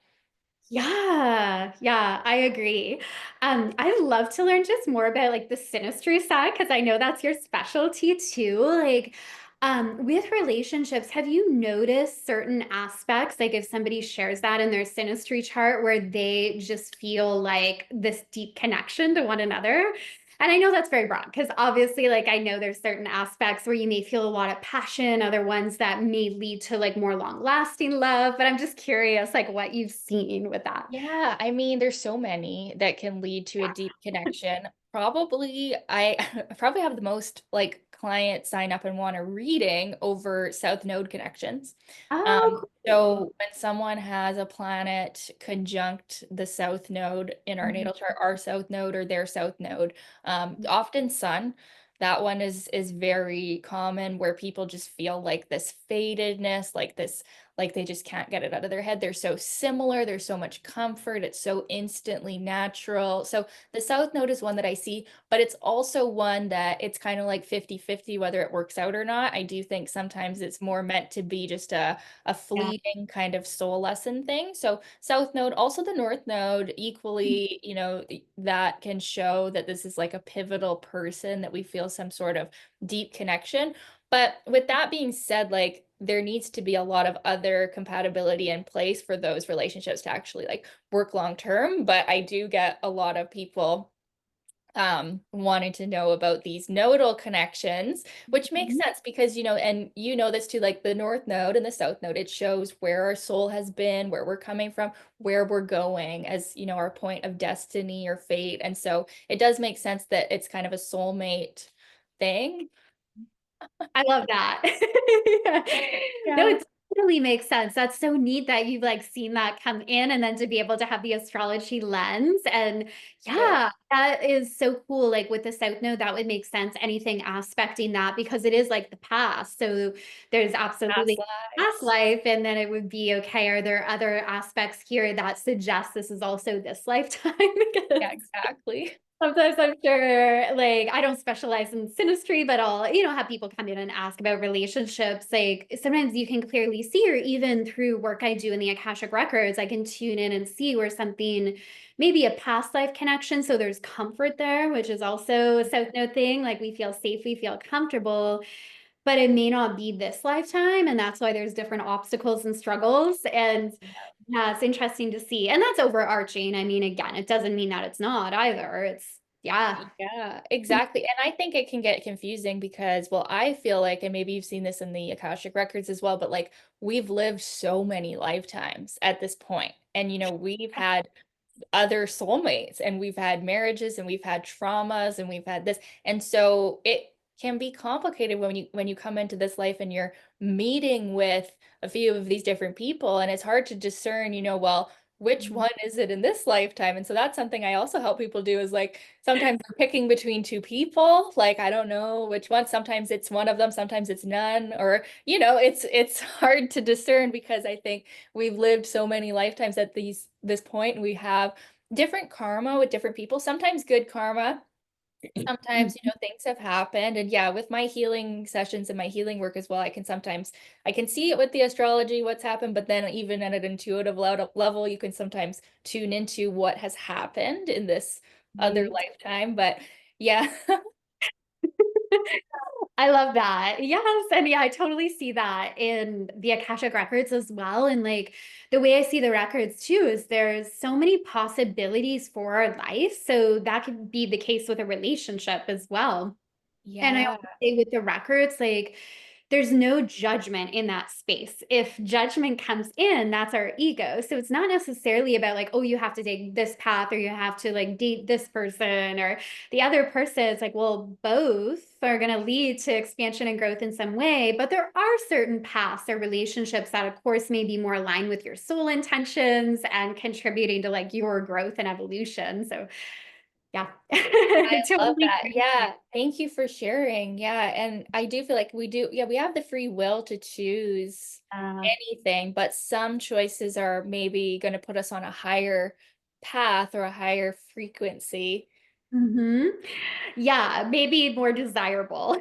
Yeah, yeah, I agree. I'd love to learn just more about like the synastry side because I know that's your specialty too. Like, with relationships, have you noticed certain aspects, like if somebody shares that in their synastry chart where they just feel like this deep connection to one another? And I know that's very broad because obviously, like, I know there's certain aspects where you may feel a lot of passion, other ones that may lead to like more long lasting love. But I'm just curious, like, what you've seen with that. Yeah, I mean, there's so many that can lead to a deep connection. Probably, I I probably have the most like clients sign up and want a reading over South Node connections. Oh, cool. So when someone has a planet conjunct the South Node in our Mhm. natal chart, our South Node or their South Node, often Sun. That one is very common where people just feel like this fadedness, like this like they just can't get it out of their head. They're so similar. There's so much comfort. It's so instantly natural. So the South Node is one that I see, but it's also one that it's kind of like 50-50 whether it works out or not. I do think sometimes it's more meant to be just a Yeah. fleeting kind of soul lesson thing. So South Node, also the North Node, equally, that can show that this is like a pivotal person that we feel some sort of deep connection. But with that being said, like there needs to be a lot of other compatibility in place for those relationships to actually like work long term. But I do get a lot of people wanting to know about these nodal connections, which makes Mhm. sense because and this too, like the North Node and the South Node, it shows where our soul has been, where we're coming from, where we're going as our point of destiny or fate. And so it does make sense that it's kind of a soulmate thing. I love that. Yeah. No, Yeah. it totally makes sense. That's so neat that you've like seen that come in and then to be able to have the astrology lens. And Yeah. yeah, that is so cool. Like with the South Node, that would make sense. Anything aspecting that because it is like the past. So there's Past absolutely past lives. life, and then it would be okay. Are there other aspects here that suggest this is also this lifetime? Because Yeah, exactly. sometimes I'm sure, like, I don't specialize in synastry, but I'll, have people come in and ask about relationships. Like, sometimes you can clearly see, or even through work I do in the Akashic Records, I can tune in and see where something, maybe a past life connection. So there's comfort there, which is also a South Node thing. Like, we feel safe, we feel comfortable, but it may not be this lifetime. And that's why there's different obstacles and struggles. And yeah, it's interesting to see. And that's overarching. I mean, again, it doesn't mean that it's not either. It's, yeah. Yeah, exactly. And I think it can get confusing because, well, I feel like, and maybe you've seen this in the Akashic Records as well, but like we've lived so many lifetimes at this point. And, we've had other soulmates and we've had marriages and we've had traumas and we've had this. And so it can be complicated when you come into this life and you're meeting with a few of these different people and it's hard to discern, well, which Mhm. one is it in this lifetime? And so that's something I also help people do is like sometimes I'm picking between two people. Like I don't know which one. Sometimes it's one of them, sometimes it's none. Or, it's hard to discern because I think we've lived so many lifetimes at this point and we have different karma with different people, sometimes good karma. Sometimes, Mhm. things have happened. And yeah, with my healing sessions and my healing work as well, I can see it with the astrology, what's happened, but then even at an intuitive level, you can sometimes tune into what has happened in this other Right. lifetime. But yeah. I love that. Yes, and yeah, I totally see that in the Akashic records as well, and, like, the way I see the records too is there's so many possibilities for our life, so that could be the case with a relationship as well. And I Yeah. always say with the records, like, there's no judgment in that space. If judgment comes in, that's our ego. So it's not necessarily about like, oh, you have to take this path or you have to like date this person or the other person. It's like, well, both are going to lead to expansion and growth in some way. But there are certain paths or relationships that, of course, may be more aligned with your soul intentions and contributing to like your growth and evolution. So, yeah, Love totally. that. Yeah. Thank you for sharing. Yeah. And I do feel like we have the free will to choose Uh, anything, but some choices are maybe going to put us on a higher path or a higher frequency. mhm. Yeah, maybe more desirable.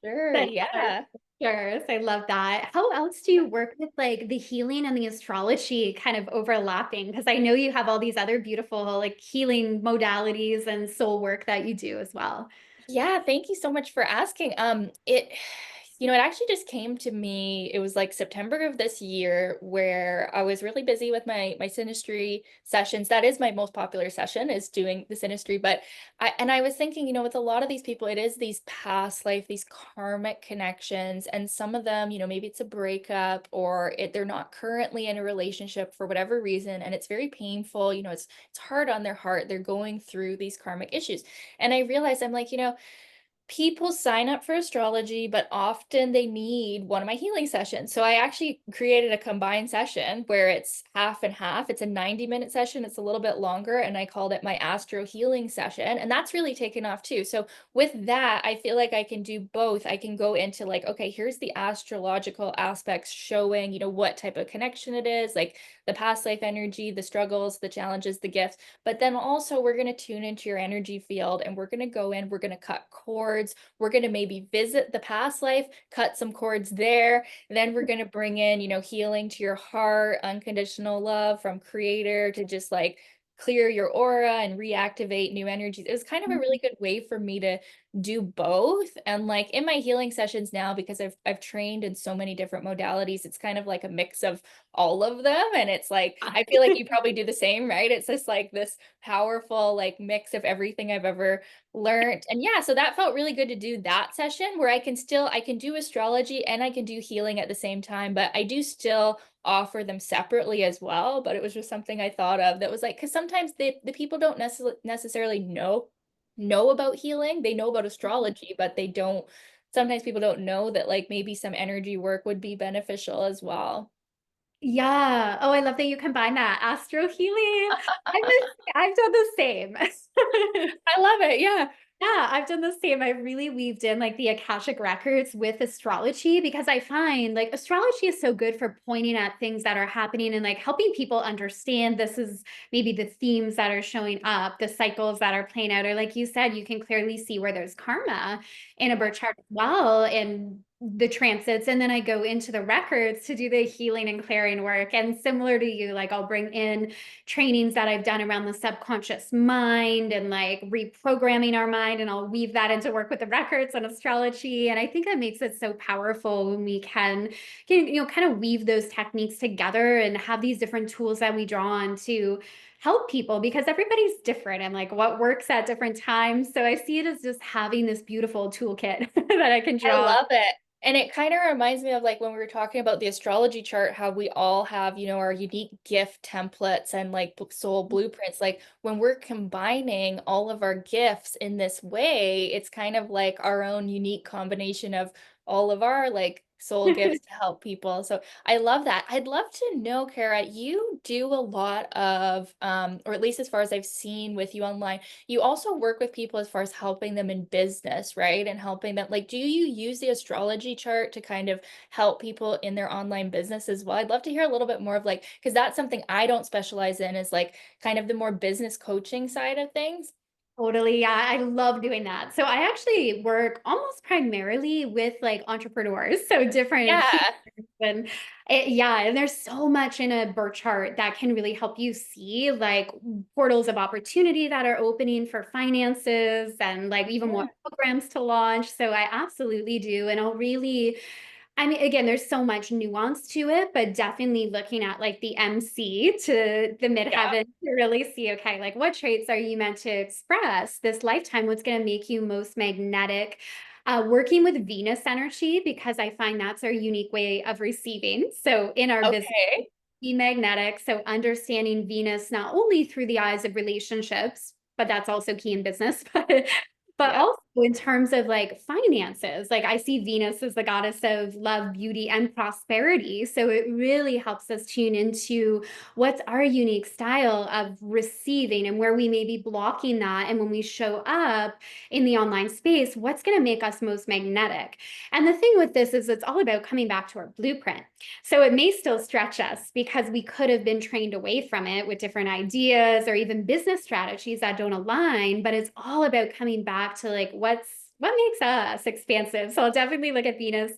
Sure. But Yeah. sure, so I love that. How else do you work with, like, the healing and the astrology kind of overlapping? Because I know you have all these other beautiful, like, healing modalities and soul work that you do as well. Yeah, thank you so much for asking. It actually just came to me. It was like September of this year where I was really busy with my Synastry sessions. That is my most popular session is doing the Synastry. But I was thinking, with a lot of these people, it is these past life, these karmic connections, and some of them, maybe it's a breakup or they're not currently in a relationship for whatever reason, and it's very painful. It's hard on their heart. They're going through these karmic issues. And I realized I'm like, people sign up for astrology, but often they need one of my healing sessions. So I actually created a combined session where it's half and half. It's a 90-minute session. It's a little bit longer, and I called it my Astro-healing session. And that's really taken off too. So with that, I feel like I can do both. I can go into like, okay, here's the astrological aspects showing, what type of connection it is, like the past life energy, the struggles, the challenges, the gifts. But then also we're going to tune into your energy field and we're going to go in, we're going to cut cords. We're going to maybe visit the past life, cut some cords there. Then we're going to bring in, healing to your heart, unconditional love from creator to just like clear your aura and reactivate new energies. It was kind of a really good way for me to do both. And like in my healing sessions now, because I've trained in so many different modalities, it's kind of like a mix of all of them. And it's like, I feel like you probably do the same, right? It's just like this powerful like mix of everything I've ever learned. And yeah, so that felt really good to do that session where I can do astrology and I can do healing at the same time, but I do still offer them separately as well. But it was just something I thought of that was like, because sometimes the people don't necessarily know about healing. They know about astrology, but they don't sometimes people don't know that like maybe some energy work would be beneficial as well. Yeah. Oh, I love that you combine that. Astro healing. I've done the same. I love it. Yeah. Yeah, I've done the same. I really weaved in like the Akashic records with astrology because I find like astrology is so good for pointing at things that are happening and like helping people understand this is maybe the themes that are showing up, the cycles that are playing out. Or like you said, you can clearly see where there's karma in a birth chart as well and the transits. And then I go into the records to do the healing and clearing work. And similar to you, like I'll bring in trainings that I've done around the subconscious mind and like reprogramming our mind. And I'll weave that into work with the records and astrology. And I think that makes it so powerful when we can kind of weave those techniques together and have these different tools that we draw on to help people because everybody's different and like what works at different times. So I see it as just having this beautiful toolkit that I can I draw. love it. And it kind of reminds me of like when we were talking about the astrology chart, how we all have, our unique gift templates and like soul blueprints. Like when we're combining all of our gifts in this way, it's kind of like our own unique combination of all of our like soul gifts to help people. So I love that. I'd love to know, Kara, you do a lot of, or at least as far as I've seen with you online, you also work with people as far as helping them in business, right? And helping them, like, do you use the astrology chart to kind of help people in their online business as well? I'd love to hear a little bit more of like, because that's something I don't specialize in, is like kind of the more business coaching side of things. Totally. Yeah, I love doing that. So I actually work almost primarily with like entrepreneurs, so different humans. Yeah. And yeah, and there's so much in a birth chart that can really help you see like portals of opportunity that are opening for finances and like even Yeah. what programs to launch. So I absolutely do. And I'll really, I mean, again, there's so much nuance to it, but definitely looking at like the MC to the Yeah. midheaven to really see, okay, like what traits are you meant to express this lifetime? What's going to make you most magnetic? Working with Venus energy, because I find that's our unique way of receiving. So in our business, Okay. be magnetic. So understanding Venus not only through the eyes of relationships, but that's also key in business, but Yeah. also in terms of like finances. Like I see Venus as the goddess of love, beauty, and prosperity. So it really helps us tune into what's our unique style of receiving and where we may be blocking that. And when we show up in the online space, what's going to make us most magnetic? And the thing with this is it's all about coming back to our blueprint. So it may still stretch us because we could have been trained away from it with different ideas or even business strategies that don't align, but it's all about coming back to like what makes us expansive. So I'll definitely look at Venus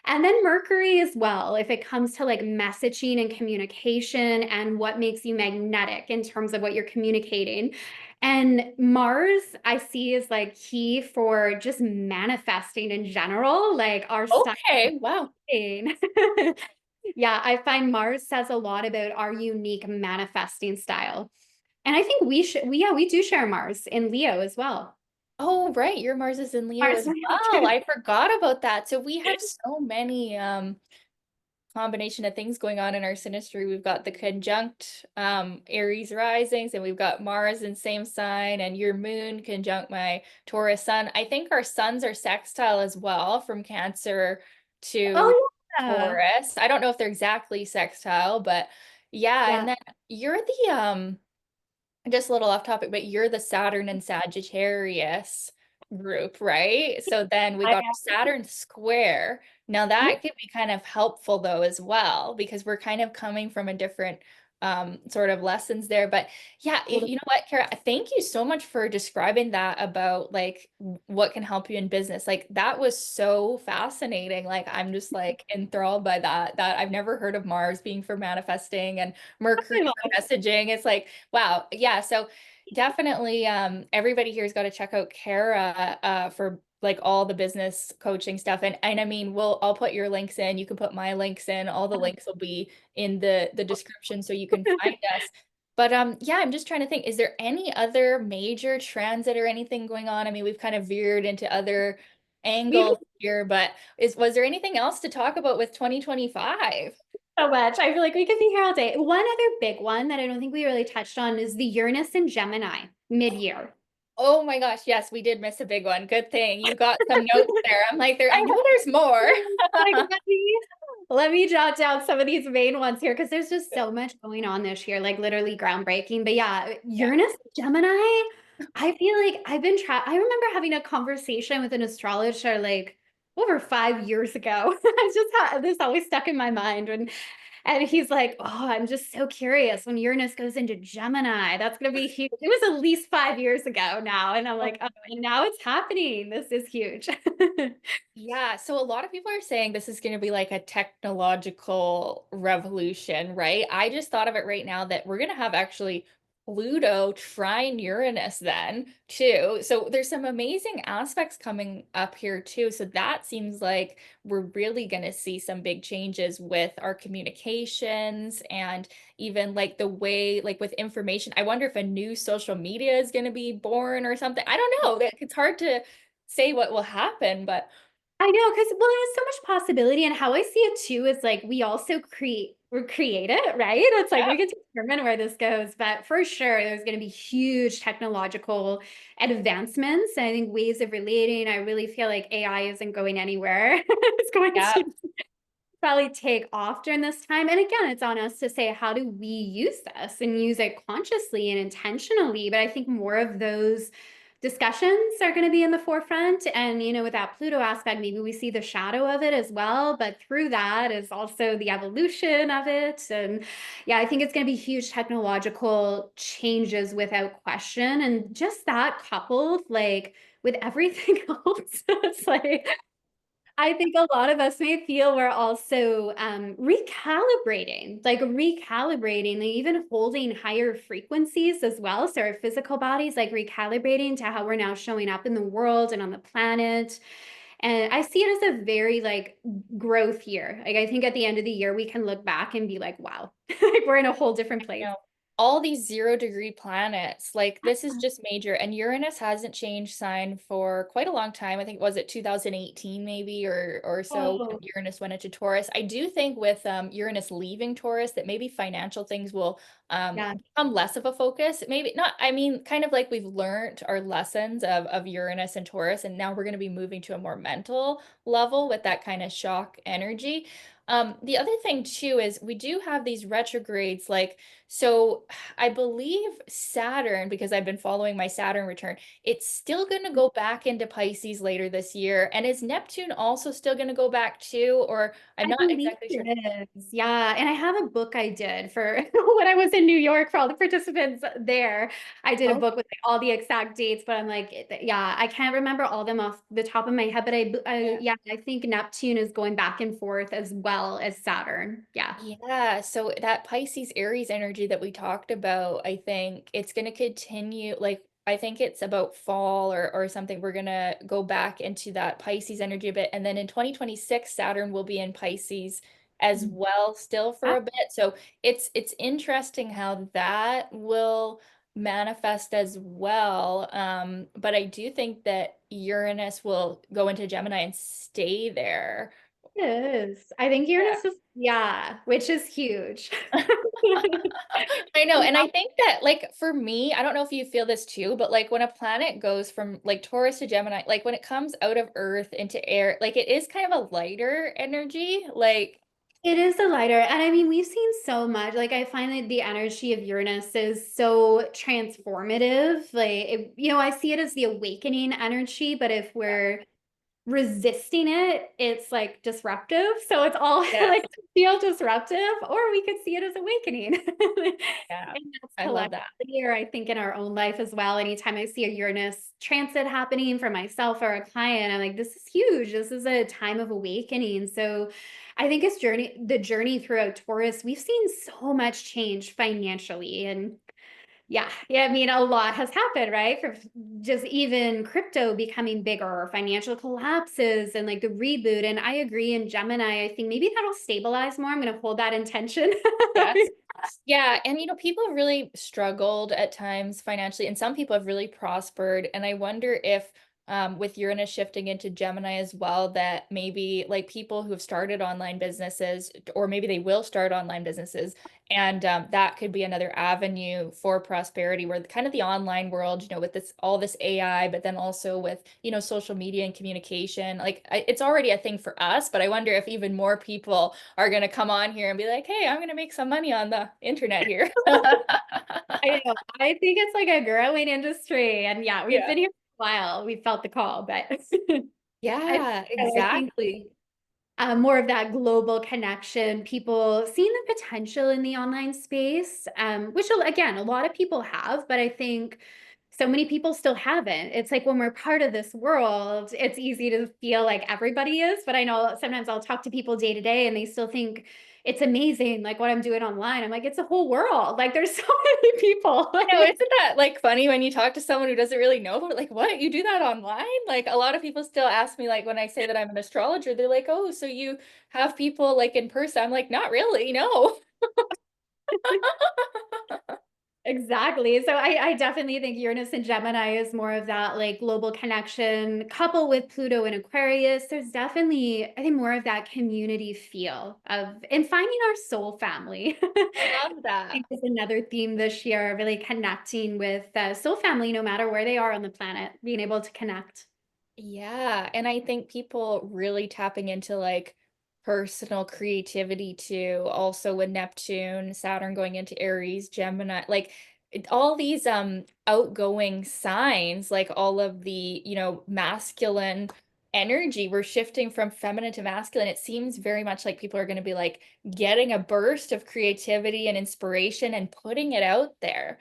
and then Mercury as well if it comes to like messaging and communication and what makes you magnetic in terms of what you're communicating. And Mars, I see is like key for just manifesting in general, like our style of Okay. Wow. being. Yeah, I find Mars says a lot about our unique manifesting style. And I think we do share Mars in Leo as well. Oh, right. Your Mars is in Leo Mars, as well. I forgot about that. So we have so many combination of things going on in our synastry. We've got the conjunct Aries risings, and we've got Mars in same sign, and your moon conjunct my Taurus sun. I think our suns are sextile as well, from Cancer to oh yeah. Taurus. I don't know if they're exactly sextile, but yeah. Yeah. And then you're the just a little off topic, but you're the Saturn and Sagittarius group, right? So then we I got our Saturn square. Now am. that could be kind of helpful though as well, because we're kind of coming from a different sort of lessons there. But yeah, you know what, Kara, thank you so much for describing that about like what can help you in business. Like that was so fascinating. Like I'm just like enthralled by that I've never heard of Mars being for manifesting and Mercury for messaging. It's like, wow. Yeah. So definitely everybody here's got to check out Kara for like all the business coaching stuff. And I mean, I'll put your links in, you can put my links in, all the links will be in the description so you can find us. But yeah, I'm just trying to think, is there any other major transit or anything going on? I mean, we've kind of veered into other We've angles here, but was there anything else to talk about with 2025? so much. I feel like we could be here all day. One other big one that I don't think we really touched on is the Uranus and Gemini mid-year. Oh my gosh, yes, we did miss a big one. Good thing you got some notes there. I'm like, I I know there's more. like let me jot down some of these main ones here because there's just so much going on this year, like literally groundbreaking. But yeah, Yeah. Uranus, Gemini, I feel like I remember having a conversation with an astrologer like over 5 years ago. I just had this always stuck in my mind and he's like, "Oh, I'm just so curious when Uranus goes into Gemini. That's going to be huge." It was at least 5 years ago now. And I'm like, "Oh, and now it's happening. This is huge." Yeah, so a lot of people are saying this is going to be like a technological revolution, right? I just thought of it right now that we're going to have actually Pluto trine Uranus then too. So there's some amazing aspects coming up here too. So that seems like we're really going to see some big changes with our communications and even like the way, like with information. I wonder if a new social media is going to be born or something. I don't know. It's hard to say what will happen, but I know, because well, there's so much possibility, and how I see it too is like we also create it, right? It's like yeah. we can determine where this goes, but for sure, there's going to be huge technological advancements, and I think ways of relating. I really feel like AI isn't going anywhere. It's going Yeah. to. probably take off during this time. And again, it's on us to say, how do we use this and use it consciously and intentionally? But I think more of those discussions are going to be in the forefront. And, with that Pluto aspect, maybe we see the shadow of it as well. But through that is also the evolution of it. And yeah, I think it's going to be huge technological changes without question. And just that coupled, like, with everything else, it's like, I think a lot of us may feel we're also recalibrating, like even holding higher frequencies as well. So our physical bodies, like recalibrating to how we're now showing up in the world and on the planet. And I see it as a very like growth year. Like I think at the end of the year, we can look back and be like, wow, like we're in a whole different place. know, all these 0-degree planets, like this is just major. And Uranus hasn't changed sign for quite a long time. I think was it 2018 maybe or so when Oh, Uranus went into Taurus. I do think with Uranus leaving Taurus that maybe financial things will yeah. become less of a focus. Maybe not, I mean, kind of like we've learned our lessons of Uranus and Taurus, and now we're going to be moving to a more mental level with that kind of shock energy. The other thing too is we do have these retrogrades, like so I believe Saturn, because I've been following my Saturn return, it's still going to go back into Pisces later this year. And is Neptune also still going to go back too? Or I'm I not believe exactly sure. it is. Yeah. And I have a book I did for when I was in New York for all the participants there. I did a Oh, book with like, all the exact dates, but I'm like, yeah, I can't remember all of them off the top of my head. But yeah. yeah, I think Neptune is going back and forth as well as Saturn. Yeah. Yeah, so that Pisces Aries energy that we talked about, I think it's going to continue. Like, I think it's about fall or something. We're going to go back into that Pisces energy a bit. And then in 2026, Saturn will be in Pisces as well, still for Yeah. a bit. So it's interesting how that will manifest as well. But I do think that Uranus will go into Gemini and stay there. It is. I think Uranus is, yeah, which is huge. I know. And I think that, like, for me, I don't know if you feel this too, but like when a planet goes from like Taurus to Gemini, like when it comes out of Earth into air, like it is kind of a lighter energy. Like, It is a lighter. And I mean, we've seen so much. Like, I find that the energy of Uranus is so transformative. Like, I see it as the awakening energy, but if we're resisting it, it's like disruptive. So it's all yes. like feel disruptive, or we could see it as awakening. Yeah. And that's I love that. collectively, or I think in our own life as well. Anytime I see a Uranus transit happening for myself or a client, I'm like, this is huge. This is a time of awakening. So I think the journey throughout Taurus, we've seen so much change financially and yeah, I mean, a lot has happened, right? For just even crypto becoming bigger or financial collapses and like the reboot. And I agree in Gemini, I think maybe that'll stabilize more. I'm going to hold that intention. Yes. Yeah, and people have really struggled at times financially, and some people have really prospered. And I wonder if, with Uranus shifting into Gemini as well, that maybe like people who have started online businesses, or maybe they will start online businesses, and that could be another avenue for prosperity, where kind of the online world, with this all this AI, but then also with social media and communication, like it's already a thing for us, but I wonder if even more people are going to come on here and be like, hey, I'm going to make some money on the internet here. I know. I think it's like a growing industry. And yeah, we've Yeah. been here for a while. We felt the call, but Yeah, I think exactly. more of that global connection, people seeing the potential in the online space, which again, a lot of people have, but I think so many people still haven't. It's like when we're part of this world, it's easy to feel like everybody is, but I know sometimes I'll talk to people day to day and they still think it's amazing, like what I'm doing online. I'm like, it's a whole world. Like there's so many people. Isn't that like funny when you talk to someone who doesn't really know, but like, what? You do that online? Like a lot of people still ask me, like when I say that I'm an astrologer, they're like, oh, so you have people like in person? I'm like, not really, no. Exactly. So I definitely think Uranus and Gemini is more of that like global connection, coupled with Pluto and Aquarius. There's definitely, I think, more of that community feel of and finding our soul family. I I love that. think is another theme this year, really connecting with soul family, no matter where they are on the planet, being able to connect. Yeah, and I think people really tapping into like personal creativity too. Also with Neptune, Saturn going into Aries, Gemini, like all these outgoing signs, like all of the, masculine energy, we're shifting from feminine to masculine. It seems very much like people are going to be like getting a burst of creativity and inspiration and putting it out there.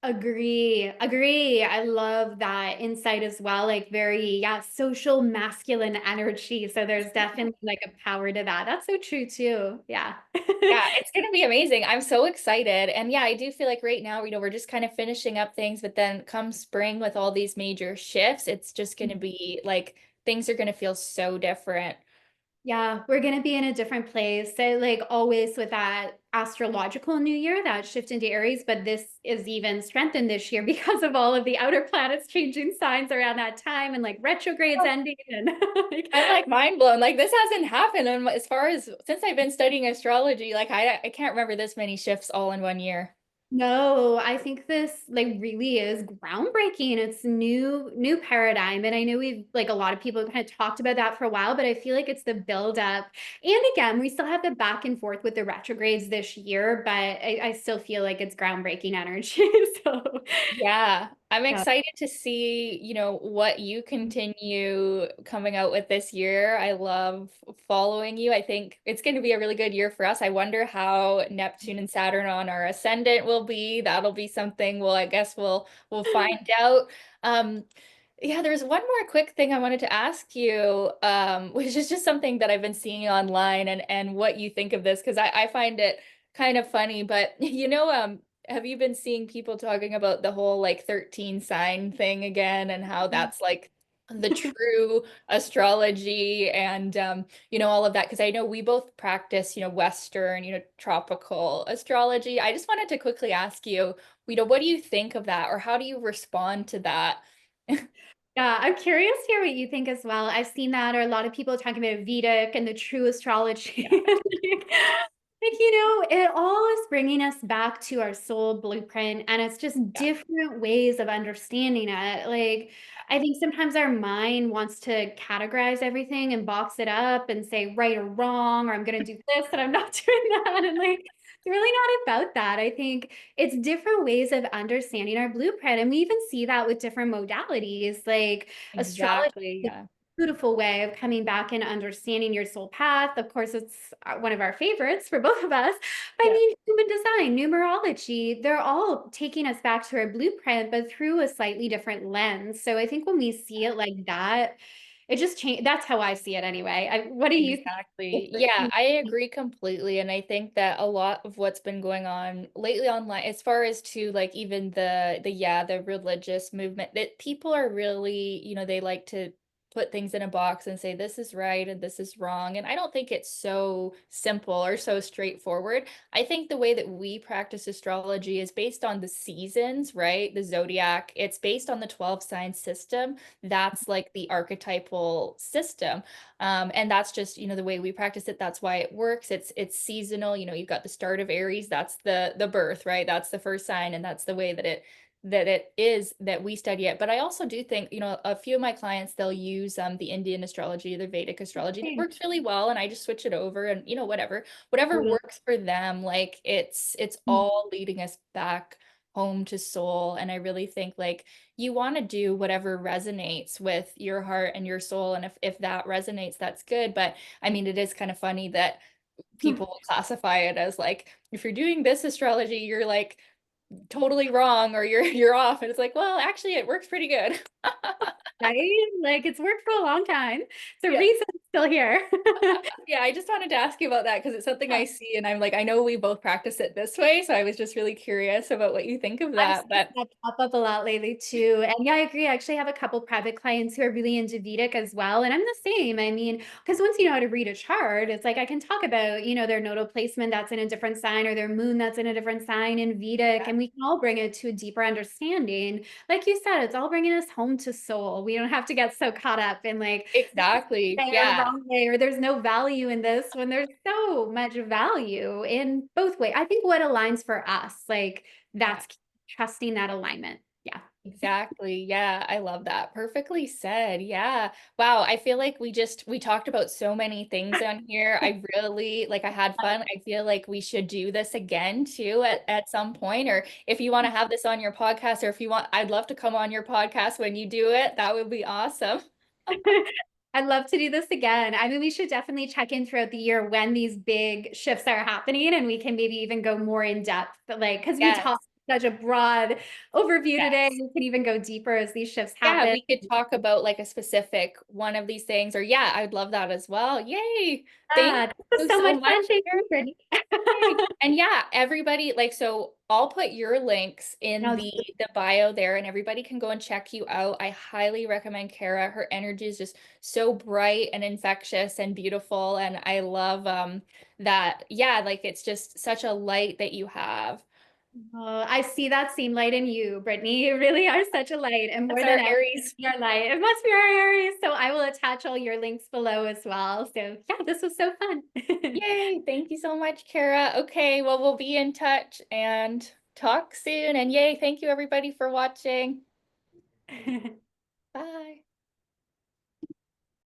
Agree. Agree. I love that insight as well. Like very, yeah, social masculine energy. So there's definitely like a power to that. That's so true too. Yeah. Yeah, it's going to be amazing. I'm so excited. And yeah, I do feel like right now, we're just kind of finishing up things, but then come spring with all these major shifts, it's just going to be like things are going to feel so different. Yeah, we're gonna be in a different place. So like always with that astrological new year, that shift into Aries, but this is even strengthened this year because of all of the outer planets changing signs around that time and like retrogrades ending and like I'm like mind blown. Like this hasn't happened as far as since I've been studying astrology. Like I can't remember this many shifts all in one year. no, I think this like really is groundbreaking. It's new paradigm. And I know we've like a lot of people kind of talked about that for a while, but I feel like it's the build up. And again, we still have the back and forth with the retrogrades this year, but I still feel like it's groundbreaking energy. So Yeah, I'm yeah. excited to see, what you continue coming out with this year. I love following you. I think it's going to be a really good year for us. I wonder how Neptune and Saturn on our ascendant will be. That'll be something I guess we'll find out. Um, yeah, there's one more quick thing I wanted to ask you, which is just something that I've been seeing online and what you think of this, because I find it kind of funny, but have you been seeing people talking about the whole like 13 sign thing again and how that's like the true astrology and all of that? Because I know we both practice, Western, tropical astrology. I just wanted to quickly ask you, what do you think of that, or how do you respond to that? Yeah, I'm curious to hear what you think as well. I've seen that, or a lot of people talking about Vedic and the true astrology. Yeah, It all is bringing us back to our soul blueprint, and it's just yeah, different ways of understanding it. Like, I think sometimes our mind wants to categorize everything and box it up and say right or wrong, or I'm going to do this and I'm not doing that. And like, it's really not about that. I think it's different ways of understanding our blueprint. And we even see that with different modalities. Like astrology exactly. is a Yeah, beautiful way of coming back and understanding your soul path. Of course, it's one of our favorites for both of us. But I yeah. mean, human design, numerology, they're all taking us back to our blueprint, but through a slightly different lens. So I think when we see it like that, it just change. That's how I see it anyway. What do you Exactly. Yeah, think? I agree completely. And I think that a lot of what's been going on lately online, as far as to like even the religious movement, that people are really, they like to put things in a box and say this is right and this is wrong. And I don't think it's so simple or so straightforward. I think the way that we practice astrology is based on the seasons, right? The zodiac. It's based on the 12 sign system. That's like the archetypal system. And that's just, the way we practice it. That's why it works. It's seasonal. You've got the start of Aries. That's the birth, right? That's the first sign, and that's the way that it is that we study it. But I also do think, a few of my clients, they'll use the Indian astrology, the Vedic astrology, and it Okay. works really well. And I just switch it over and whatever Totally. works for them. Like it's all leading us back home to soul. And I really think like you want to do whatever resonates with your heart and your soul. And if that resonates, that's good. But I mean, it is kind of funny that people will classify it as like, if you're doing this astrology, you're like totally wrong or you're off. And it's like, well, actually it works pretty good. Right? Like it's worked for a long time. It's a Yeah. reason it's still here. Yeah, I just wanted to ask you about that because it's something I see and I'm like, I know we both practice it this way. So I was just really curious about what you think of I've that. seen But that pop up a lot lately too. And yeah, I agree. I actually have a couple private clients who are really into Vedic as well. And I'm the same. I mean, because once you know how to read a chart, it's like I can talk about, their nodal placement that's in a different sign or their moon that's in a different sign in Vedic. yeah, And we can all bring it to a deeper understanding. Like you said, it's all bringing us home to soul. We don't have to get so caught up in like, exactly. right or Yeah. wrong way, or there's no value in this when there's so much value in both ways. I think what aligns for us, like Yeah. that's trusting that alignment. Yeah. Exactly. Yeah, I love that. Perfectly said. Yeah. Wow, I feel like we talked about so many things on here. I really like I had fun. I feel like we should do this again too at some point. Or if you want to have this on your podcast, or if you want, I'd love to come on your podcast when you do it. That would be awesome. I'd love to do this again. I mean, we should definitely check in throughout the year when these big shifts are happening, and we can maybe even go more in depth. But like, because we Yes. talked such a broad overview today, Yes. we can even go deeper as these shifts Yeah, happen. we could talk about like a specific one of these things, or yeah, I'd love that as well. Yay. Thank Yeah, this was you so so much much, fun. Thank Karen. you, Brittany. Yay. And yeah, everybody, like, so I'll put your links in No, the bio there, and everybody can go and check you out. I highly recommend Kara. Her energy is just so bright and infectious and beautiful, and I love that. Yeah, like it's just such a light that you have. oh, I see that same light in you, Brittany. You really are such a light, and That's more our than ever, Aries. your light. It must be our Aries. So I will attach all your links below as well. So yeah, this was so fun. Yay, thank you so much, Kara. Okay, well, we'll be in touch and talk soon. And yay, thank you everybody for watching. Bye.